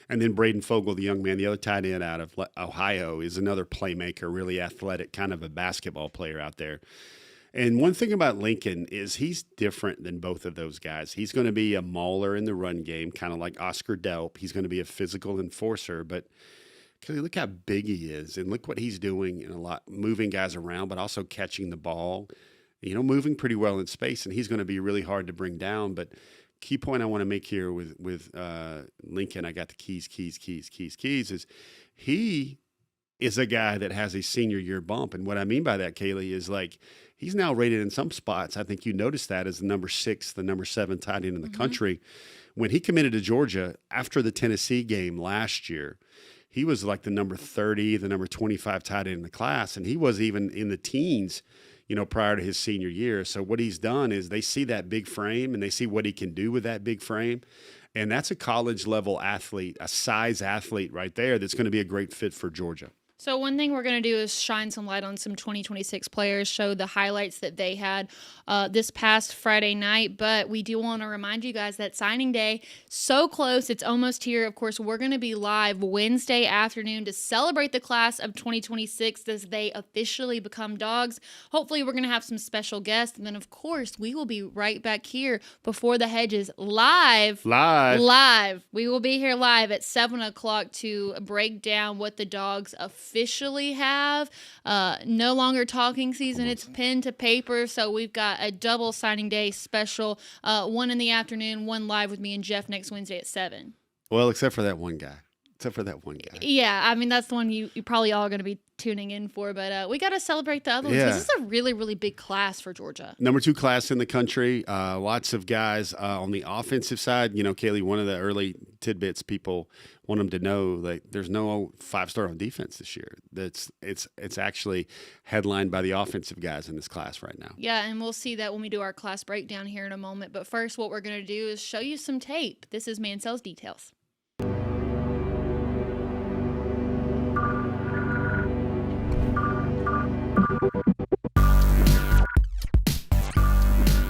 And then Braden Fogle, the young man, the other tight end out of Ohio, is another playmaker, really athletic, kind of a basketball player out there. And one thing about Lincoln is he's different than both of those guys. He's going to be a mauler in the run game, kind of like Oscar Delp. He's going to be a physical enforcer, but look how big he is, and look what he's doing in a lot, moving guys around, but also catching the ball, moving pretty well in space, and he's going to be really hard to bring down. But key point I want to make here with Lincoln, I got the keys, is he is a guy that has a senior year bump. And what I mean by that, Kaylee, is like he's now rated in some spots. I think you noticed that as the number 6, the number 7 tight end in the country. When he committed to Georgia after the Tennessee game last year, he was like the number 30, the number 25 tight end in the class. And he was even in the teens, prior to his senior year. So what he's done is they see that big frame and they see what he can do with that big frame. And that's a college level athlete, a size athlete right there that's going to be a great fit for Georgia. So one thing we're going to do is shine some light on some 2026 players, show the highlights that they had this past Friday night. But we do want to remind you guys that signing day, so close, it's almost here. Of course, we're going to be live Wednesday afternoon to celebrate the class of 2026 as they officially become Dawgs. Hopefully, we're going to have some special guests. And then, of course, we will be right back here before the Hedges live. We will be here live at 7 o'clock to break down what the Dawgs officially have. No longer talking season. It's pen to paper. So we've got a double signing day special. One in the afternoon, one live with me and Jeff next Wednesday at 7. Well, except for that one guy. Yeah, I mean, that's the one you probably all are going to be tuning in for. But we got to celebrate the other ones. This is a really, really big class for Georgia. Number 2 class in the country. Lots of guys on the offensive side. Kaylee, one of the early tidbits people want them to know, that there's no 5-star on defense this year. It's actually headlined by the offensive guys in this class right now. Yeah, and we'll see that when we do our class breakdown here in a moment. But first, what we're going to do is show you some tape. This is Mansell's Details.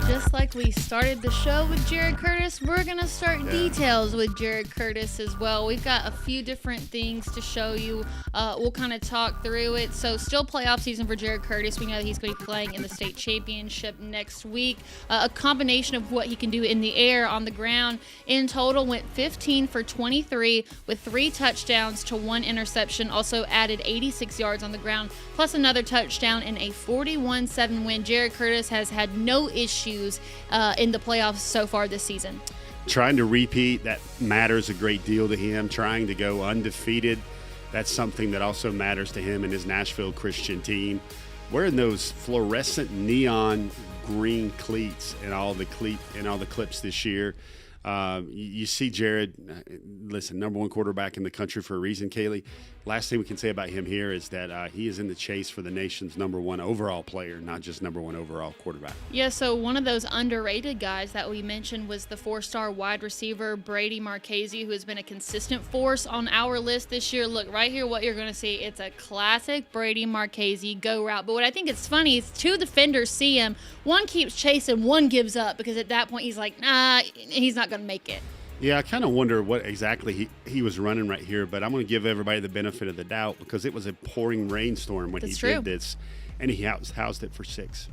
Just like we started the show with Jared Curtis, we're going to start details with Jared Curtis as well. We've got a few different things to show you. We'll kind of talk through it. So still playoff season for Jared Curtis. We know that he's going to be playing in the state championship next week. A combination of what he can do in the air, on the ground. In total, went 15 for 23 with 3 touchdowns to 1 interception. Also added 86 yards on the ground, plus another touchdown in a 41-7 win. Jared Curtis has had no issues in the playoffs so far this season. Trying to repeat, that matters a great deal to him. Trying to go undefeated, that's something that also matters to him and his Nashville Christian team. Wearing those fluorescent neon green cleats in all the clips this year. You see Jared, listen, number 1 quarterback in the country for a reason, Kaylee. Last thing we can say about him here is that he is in the chase for the nation's number 1 overall player, not just number 1 overall quarterback. Yeah, so one of those underrated guys that we mentioned was the 4-star wide receiver, Brady Marchese, who has been a consistent force on our list this year. Look, right here, what you're going to see, it's a classic Brady Marchese go route. But what I think is funny is 2 defenders see him. One keeps chasing, one gives up, because at that point he's like, nah, he's not going to make it. Yeah, I kind of wonder what exactly he was running right here, but I'm going to give everybody the benefit of the doubt because it was a pouring rainstorm when did this, and he housed it for 6.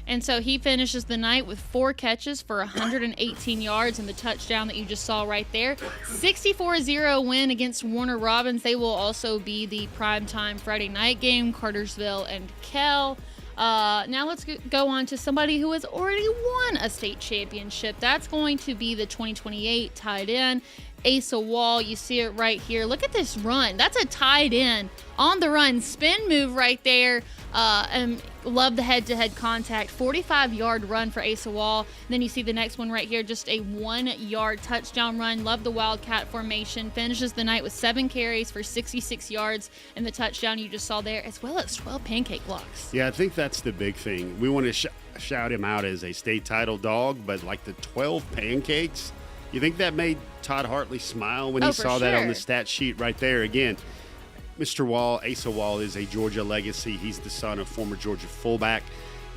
And so he finishes the night with 4 catches for 118 yards and the touchdown that you just saw right there. 64-0 win against Warner Robins. They will also be the primetime Friday night game, Cartersville and Kell. Now let's go on to somebody who has already won a state championship. That's going to be the 2028 tight end, Asa Wall. You see it right here. Look at this run. That's a tight end on the run. Spin move right there. And love the head-to-head contact. 45-yard run for Asa Wall. And then you see the next one right here, just a 1-yard touchdown run. Love the Wildcat formation. Finishes the night with 7 carries for 66 yards and the touchdown you just saw there, as well as 12 pancake blocks. Yeah, I think that's the big thing. We want to shout him out as a state title dog, but like the 12 pancakes, you think that made Todd Hartley smile when he saw that on the stat sheet right there? Again, Mr. Wall, Asa Wall, is a Georgia legacy. He's the son of former Georgia fullback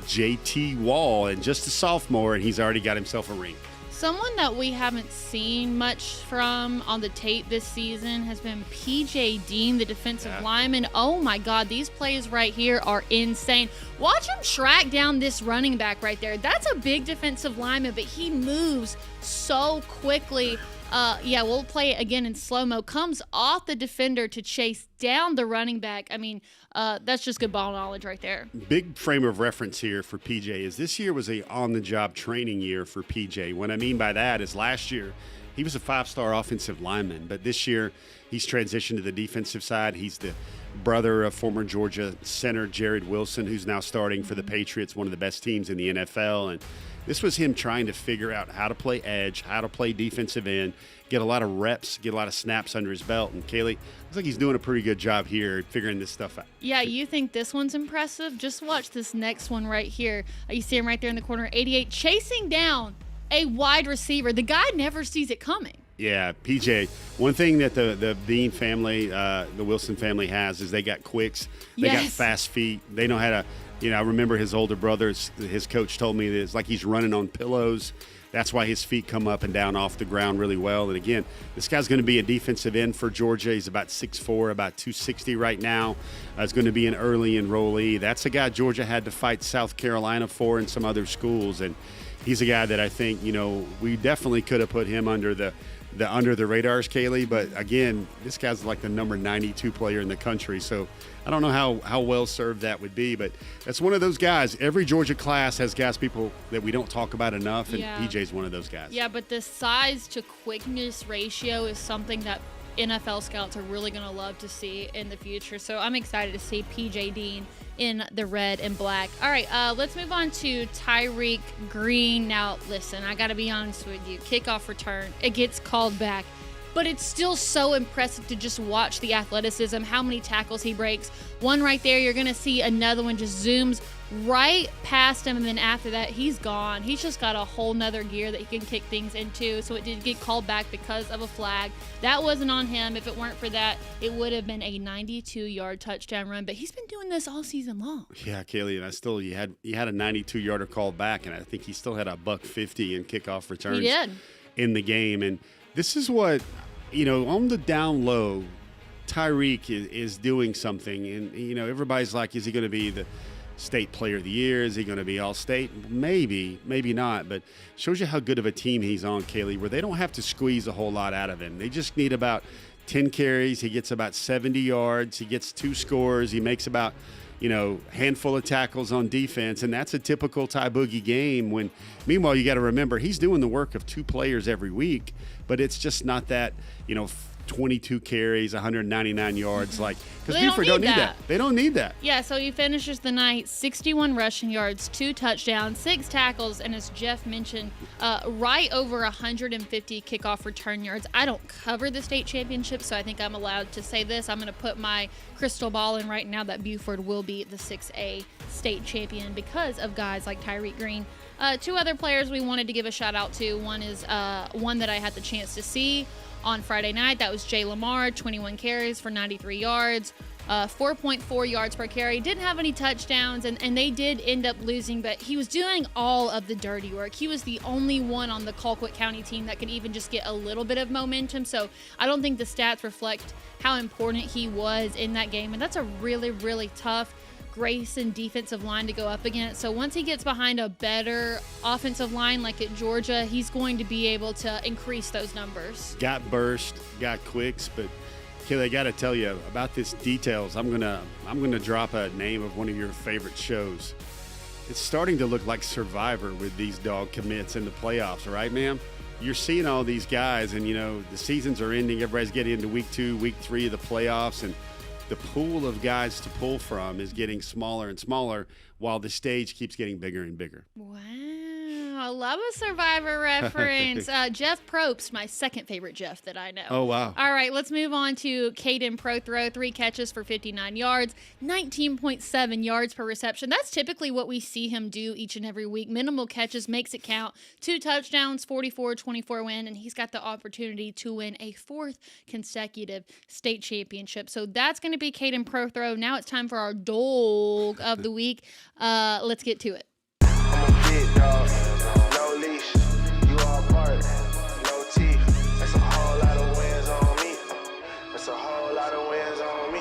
J.T. Wall, and just a sophomore, and he's already got himself a ring. Someone that we haven't seen much from on the tape this season has been P.J. Dean, the defensive lineman. Oh, my God, these plays right here are insane. Watch him track down this running back right there. That's a big defensive lineman, but he moves so quickly. We'll play it again in slow-mo. Comes off the defender to chase down the running back. I mean, that's just good ball knowledge right there. Big frame of reference here for PJ is this year was a on-the-job training year for PJ. What I mean by that is last year he was a 5-star offensive lineman, but this year he's transitioned to the defensive side. He's the brother of former Georgia center Jared Wilson, who's now starting for the Patriots, one of the best teams in the NFL. And this was him trying to figure out how to play edge, how to play defensive end, get a lot of reps, get a lot of snaps under his belt. And Kaylee, looks like he's doing a pretty good job here figuring this stuff out. Yeah, you think this one's impressive? Just watch this next one right here. You see him right there in the corner, 88, chasing down a wide receiver. The guy never sees it coming. Yeah, PJ, one thing that the Dean family, the Wilson family has is they got quicks. They got fast feet. They know how to, I remember his older brother, his coach told me that it's like he's running on pillows. That's why his feet come up and down off the ground really well. And again, this guy's going to be a defensive end for Georgia. He's about 6'4", about 260 right now. He's going to be an early enrollee. That's a guy Georgia had to fight South Carolina for and some other schools. And he's a guy that I think, we definitely could have put him under the under the radars, Kaylee. But again, this guy's like the number 92 player in the country. So I don't know how well served that would be, but that's one of those guys. Every Georgia class has people that we don't talk about enough, and PJ's one of those guys. Yeah, but the size to quickness ratio is something that NFL scouts are really going to love to see in the future. So I'm excited to see PJ Dean in the red and black. All right, let's move on to Tyreek Green. Now, listen, I got to be honest with you. Kickoff return, it gets called back. But it's still so impressive to just watch the athleticism, how many tackles he breaks. One right there, you're going to see another one just zooms right past him, and then after that, he's gone. He's just got a whole nother gear that he can kick things into, so it did get called back because of a flag. That wasn't on him. If it weren't for that, it would have been a 92-yard touchdown run, but he's been doing this all season long. Yeah, Kaylee, and you had a 92-yarder called back, and I think he still had a $150 in kickoff returns in the game. And this is what, on the down low, Tyreek is doing something. And, everybody's like, is he going to be the state player of the year? Is he going to be all state? Maybe not. But shows you how good of a team he's on, Kaylee, where they don't have to squeeze a whole lot out of him. They just need about 10 carries. He gets about 70 yards. He gets 2 scores. He makes about handful of tackles on defense, and that's a typical Ty Boogie game. Meanwhile, you got to remember he's doing the work of 2 players every week, but it's just not that 22 carries, 199 yards, because Buford don't need that. They don't need that. Yeah, so he finishes the night 61 rushing yards, 2 touchdowns, 6 tackles, and as Jeff mentioned, right over 150 kickoff return yards. I don't cover the state championship, so I think I'm allowed to say this. I'm going to put my crystal ball in right now that Buford will be the 6A state champion because of guys like Tyreek Green. 2 other players we wanted to give a shout out to. One is one that I had the chance to see on Friday night. That was Jay Lamar, 21 carries for 93 yards, 4.4 yards per carry. Didn't have any touchdowns, and they did end up losing, but he was doing all of the dirty work. He was the only one on the Colquitt County team that could even just get a little bit of momentum, so I don't think the stats reflect how important he was in that game, and that's a really, really tough Grayson defensive line to go up against. So once he gets behind a better offensive line like at Georgia, he's going to be able to increase those numbers. Got burst, got quicks, but Kaylee, I got to tell you about this details. I'm gonna drop a name of one of your favorite shows. It's starting to look like Survivor with these dog commits in the playoffs, right, ma'am? You're seeing all these guys, and the seasons are ending. Everybody's getting into week 2, week 3 of the playoffs, and the pool of guys to pull from is getting smaller and smaller while the stage keeps getting bigger and bigger. Wow. I love a Survivor reference. Jeff Probst, my second favorite Jeff that I know. Oh, wow. All right, let's move on to Caden Prothrow. 3 catches for 59 yards, 19.7 yards per reception. That's typically what we see him do each and every week. Minimal catches makes it count. 2 touchdowns, 44-24 win, and he's got the opportunity to win a 4th consecutive state championship. So that's going to be Caden Prothrow. Now it's time for our Dawg of the week. Let's get to it. I'm a big dog, no leash, you all part, no teeth. That's a whole lot of wins on me. That's a whole lot of wins on me.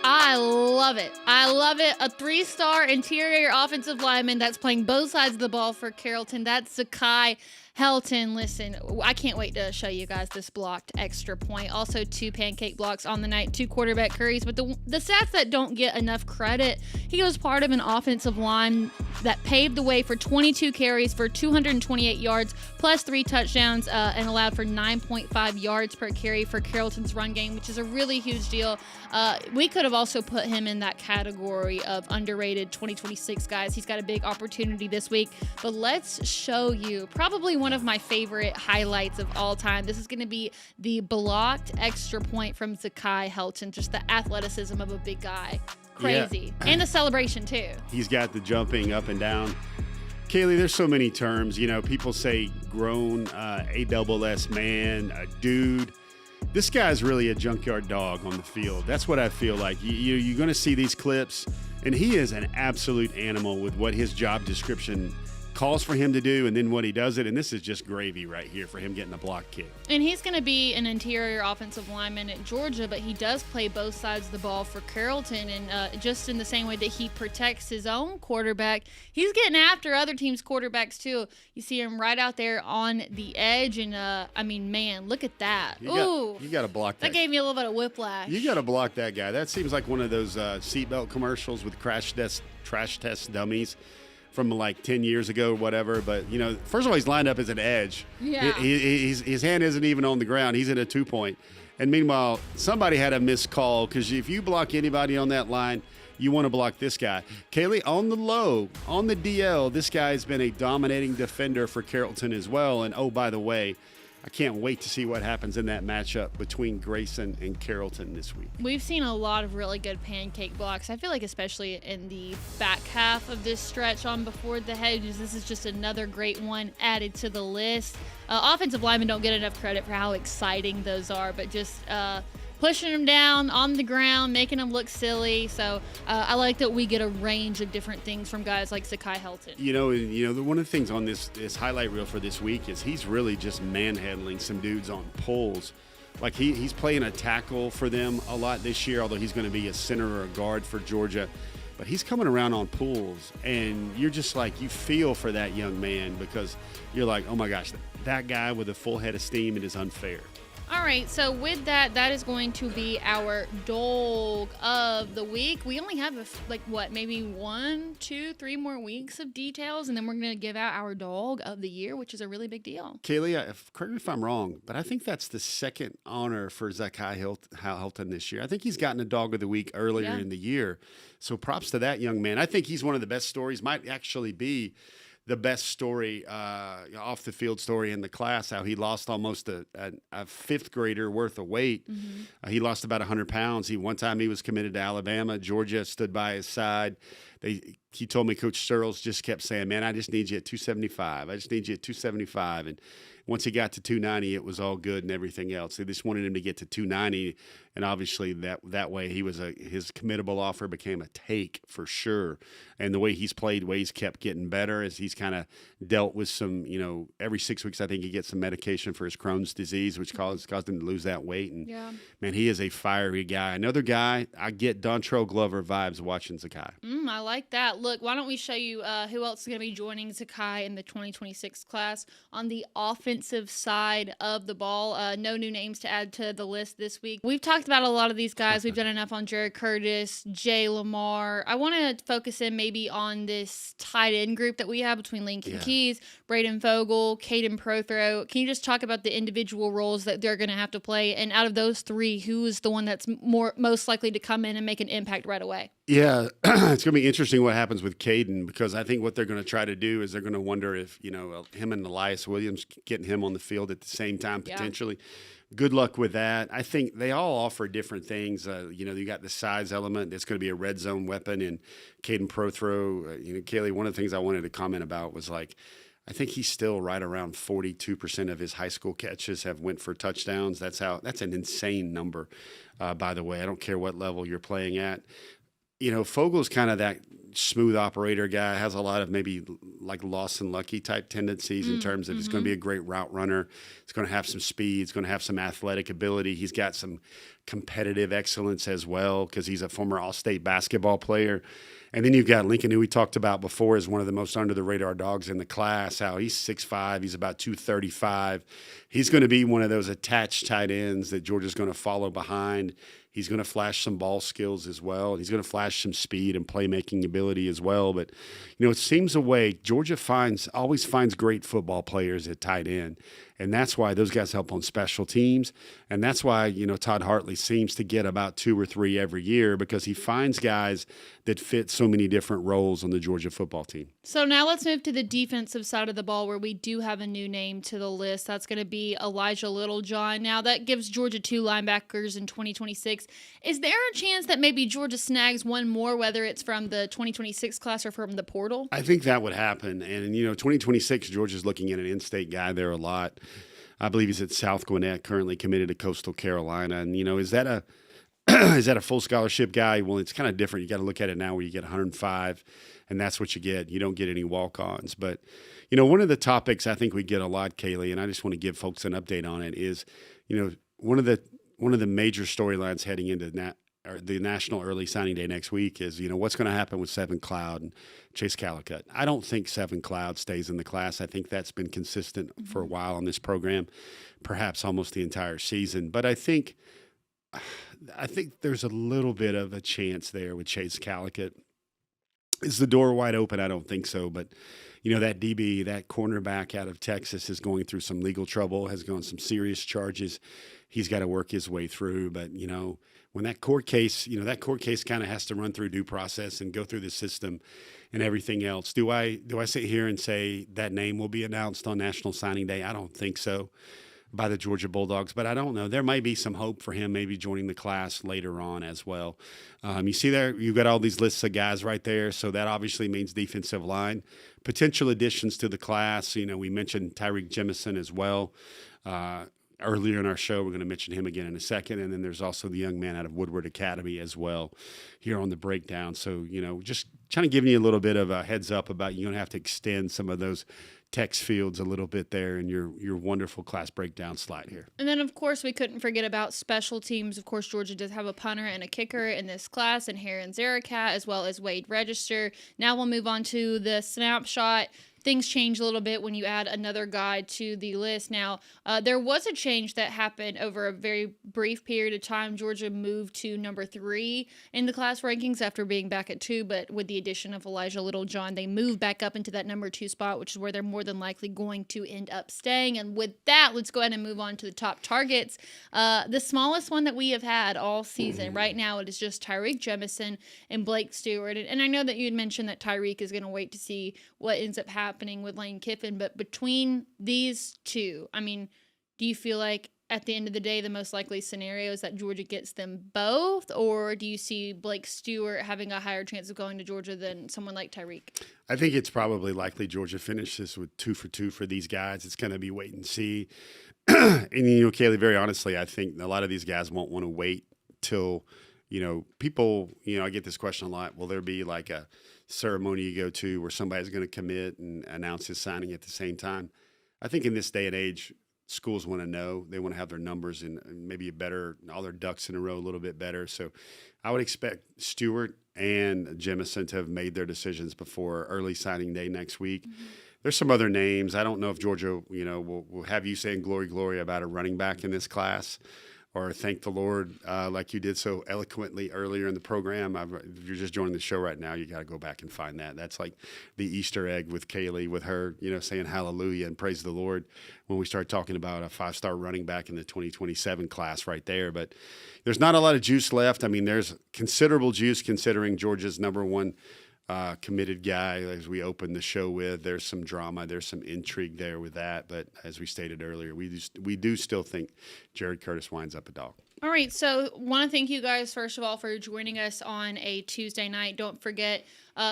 I love it. I love it. A 3-star interior offensive lineman that's playing both sides of the ball for Carrollton. That's Zakai Helton, listen, I can't wait to show you guys this blocked extra point. Also, 2 pancake blocks on the night, 2 quarterback curries. But the stats that don't get enough credit, he was part of an offensive line that paved the way for 22 carries for 228 yards, plus 3 touchdowns, and allowed for 9.5 yards per carry for Carrollton's run game, which is a really huge deal. We could have also put him in that category of underrated 2026 guys. He's got a big opportunity this week. But let's show you probably one of my favorite highlights of all time. This is going to be the blocked extra point from Zakai Helton. Just the athleticism of a big guy. Crazy. Yeah. And the celebration, too. He's got the jumping up and down. Kaylee, there's so many terms. You know, people say grown, ASS man, a dude. This guy's really a junkyard dog on the field. That's what I feel like. You're going to see these clips, and he is an absolute animal with what his job description calls for him to do, and then when he does it, and this is just gravy right here for him getting a block kick. And he's going to be an interior offensive lineman at Georgia, but he does play both sides of the ball for Carrollton, and just in the same way that he protects his own quarterback, he's getting after other teams' quarterbacks too. You see him right out there on the edge, and I mean, man, look at that. You got to block that. That gave me a little bit of whiplash. You got to block that guy. That seems like one of those seatbelt commercials with crash test dummies from like 10 years ago or whatever. But, you know, first of all, he's lined up as an edge. Yeah. His hand isn't even on the ground. He's in a 2-point. And meanwhile, somebody had a missed call, because if you block anybody on that line, you want to block this guy. Kaylee, on the low, on the DL, this guy's been a dominating defender for Carrollton as well. And, oh, by the way, I can't wait to see what happens in that matchup between Grayson and Carrollton this week. We've seen a lot of really good pancake blocks. I feel like especially in the back half of this stretch on Before the Hedges, this is just another great one added to the list. Offensive linemen don't get enough credit for how exciting those are, but just pushing them down on the ground, making them look silly. So I like that we get a range of different things from guys like Zakai Helton. You know, one of the things on this highlight reel for this week is he's really just manhandling some dudes on pulls. Like he's playing a tackle for them a lot this year, although he's going to be a center or a guard for Georgia. But he's coming around on pulls, and you're just like, you feel for that young man, because you're like, oh my gosh, that guy with a full head of steam, it is unfair. All right, so with that is going to be our Dawg of the week. We only have maybe 1, 2, 3 more weeks of details, and then we're going to give out our Dawg of the year, which is a really big deal. Kaylee, correct me if I'm wrong, but I think that's the second honor for Zakai Helton this year. I think he's gotten a Dawg of the week earlier in the year, so props to that young man. I think he's one of the best stories, might actually be the best story, off the field story in the class, how he lost almost a fifth grader worth of weight. Mm-hmm. He lost about 100 pounds. One time he was committed to Alabama. Georgia stood by his side. He told me Coach Searles just kept saying, man, I just need you at 275. I just need you at 275. And once he got to 290, it was all good and everything else. They just wanted him to get to 290, and obviously that way his committable offer became a take for sure. And the way he's played, the way he's kept getting better, as he's kind of dealt with some, every 6 weeks I think he gets some medication for his Crohn's disease, which caused him to lose that weight. And man, he is a fiery guy. Another guy, I get Dontrell Glover vibes watching Zakai. I like that. Look, why don't we show you who else is going to be joining Zakai in the 2026 class on the offensive side of the ball. No new names to add to the list this week. We've talked about a lot of these guys. We've done enough on Jared Curtis, Jay Lamar. I want to focus in maybe on this tight end group that we have between Lincoln Keys, Braden Fogel, Caden Prothro. Can you just talk about the individual roles that they're going to have to play? And out of those three, who is the one that's most likely to come in and make an impact right away? Yeah, it's going to be interesting what happens with Caden, because I think what they're going to try to do is they're going to wonder if, him and Elias Williams, getting him on the field at the same time potentially. Good luck with that. I think they all offer different things. You got the size element. That's going to be a red zone weapon. And Caden Prothro, Kaylee, one of the things I wanted to comment about was I think he's still right around 42% of his high school catches have went for touchdowns. That's an insane number, by the way. I don't care what level you're playing at. Fogel's kind of that smooth operator guy, has a lot of maybe like Lawson Lucky type tendencies in terms of he's going to be a great route runner. He's going to have some speed. He's going to have some athletic ability. He's got some competitive excellence as well, because he's a former All-State basketball player. And then you've got Lincoln, who we talked about before, is one of the most under-the-radar dogs in the class. How he's 6'5", he's about 235. He's going to be one of those attached tight ends that Georgia's going to follow behind. He's going to flash some ball skills as well. He's going to flash some speed and playmaking ability as well. But, it seems a way Georgia always finds great football players at tight end. And that's why those guys help on special teams. And that's why, Todd Hartley seems to get about 2 or 3 every year, because he finds guys that fit so many different roles on the Georgia football team. So now let's move to the defensive side of the ball, where we do have a new name to the list. That's going to be Elijah Littlejohn. Now that gives Georgia 2 linebackers in 2026. Is there a chance that maybe Georgia snags one more, whether it's from the 2026 class or from the portal? I think that would happen. And, 2026, Georgia's looking at an in-state guy there a lot. I believe he's at South Gwinnett, currently committed to Coastal Carolina. And, is that a full scholarship guy? Well, it's kind of different. You got to look at it now where you get 105, and that's what you get. You don't get any walk-ons. But, one of the topics I think we get a lot, Kaylee, and I just want to give folks an update on it, is, one of the major storylines heading into the National Early Signing Day next week is, what's going to happen with Seven Cloud and Chase Calicut. I don't think Seven Cloud stays in the class. I think that's been consistent for a while on this program, perhaps almost the entire season. But I think there's a little bit of a chance there with Chase Calicut. Is the door wide open? I don't think so. But, that DB, that cornerback out of Texas, is going through some legal trouble, has gone some serious charges. He's got to work his way through. But, when that court case kind of has to run through due process and go through the system and everything else. Do I sit here and say that name will be announced on National Signing Day? I don't think so, by the Georgia Bulldogs, but I don't know. There might be some hope for him maybe joining the class later on as well. You see there, you've got all these lists of guys right there, so that obviously means defensive line. Potential additions to the class, we mentioned Tyreek Jemison as well. Earlier in our show, we're going to mention him again in a second. And then there's also the young man out of Woodward Academy as well here on the breakdown. So, just kind of giving you a little bit of a heads up about you're going to have to extend some of those text fields a little bit there in your wonderful class breakdown slide here. And then, of course, we couldn't forget about special teams. Of course, Georgia does have a punter and a kicker in this class, and Heron Zarakat, as well as Wade Register. Now we'll move on to the snapshot. Things change a little bit when you add another guy to the list. Now, there was a change that happened over a very brief period of time. Georgia moved to number 3 in the class rankings after being back at 2, but with the addition of Elijah Littlejohn, they moved back up into that number 2 spot, which is where they're more than likely going to end up staying. And with that, let's go ahead and move on to the top targets. The smallest one that we have had all season. Right now, it is just Tyreek Jemison and Blake Stewart. And I know that you had mentioned that Tyreek is going to wait to see what ends up happening with Lane Kiffin, but between these two, do you feel like at the end of the day, the most likely scenario is that Georgia gets them both, or do you see Blake Stewart having a higher chance of going to Georgia than someone like Tyreek? I think it's probably likely Georgia finishes with 2 for 2 for these guys. It's going to be wait and see. And, Kaylee, very honestly, I think a lot of these guys won't want to wait till, people, I get this question a lot. Will there be like a ceremony you go to where somebody's going to commit and announce his signing at the same time? I think in this day and age, schools want to know. They want to have their numbers and maybe all their ducks in a row a little bit better. So I would expect Stewart and Jemison to have made their decisions before early signing day next week. Mm-hmm. There's some other names. I don't know if Georgia, will have you saying glory, glory about a running back in this class, or thank the Lord like you did so eloquently earlier in the program. If you're just joining the show right now, you got to go back and find that. That's like the Easter egg with Kaylee, with her, saying hallelujah and praise the Lord when we start talking about a 5-star running back in the 2027 class right there. But there's not a lot of juice left. There's considerable juice considering Georgia's number 1 committed guy, as we opened the show with. There's some drama, there's some intrigue there with that, but as we stated earlier, we do still think Jared Curtis winds up a Dawg. All right, so want to thank you guys, first of all, for joining us on a Tuesday night. Don't forget,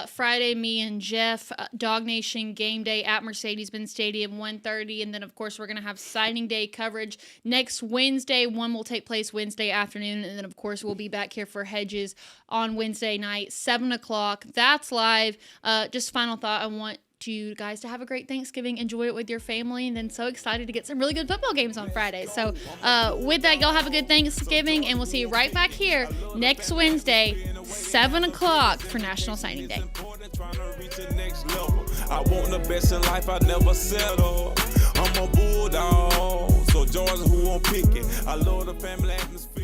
Friday, me and Jeff, DawgNation game day at Mercedes-Benz Stadium, 1:30, and then, of course, we're going to have signing day coverage next Wednesday. One will take place Wednesday afternoon, and then, of course, we'll be back here for Hedges on Wednesday night, 7 o'clock. That's live. Just final thought, I want you guys to have a great Thanksgiving, enjoy it with your family, and then so excited to get some really good football games on Friday. So with that, y'all have a good Thanksgiving, and we'll see you right back here next Wednesday, 7 o'clock for National Signing Day. I want the best in life, I never settle. I'm a bulldog, so Georgia who won't pick it. I love the family atmosphere.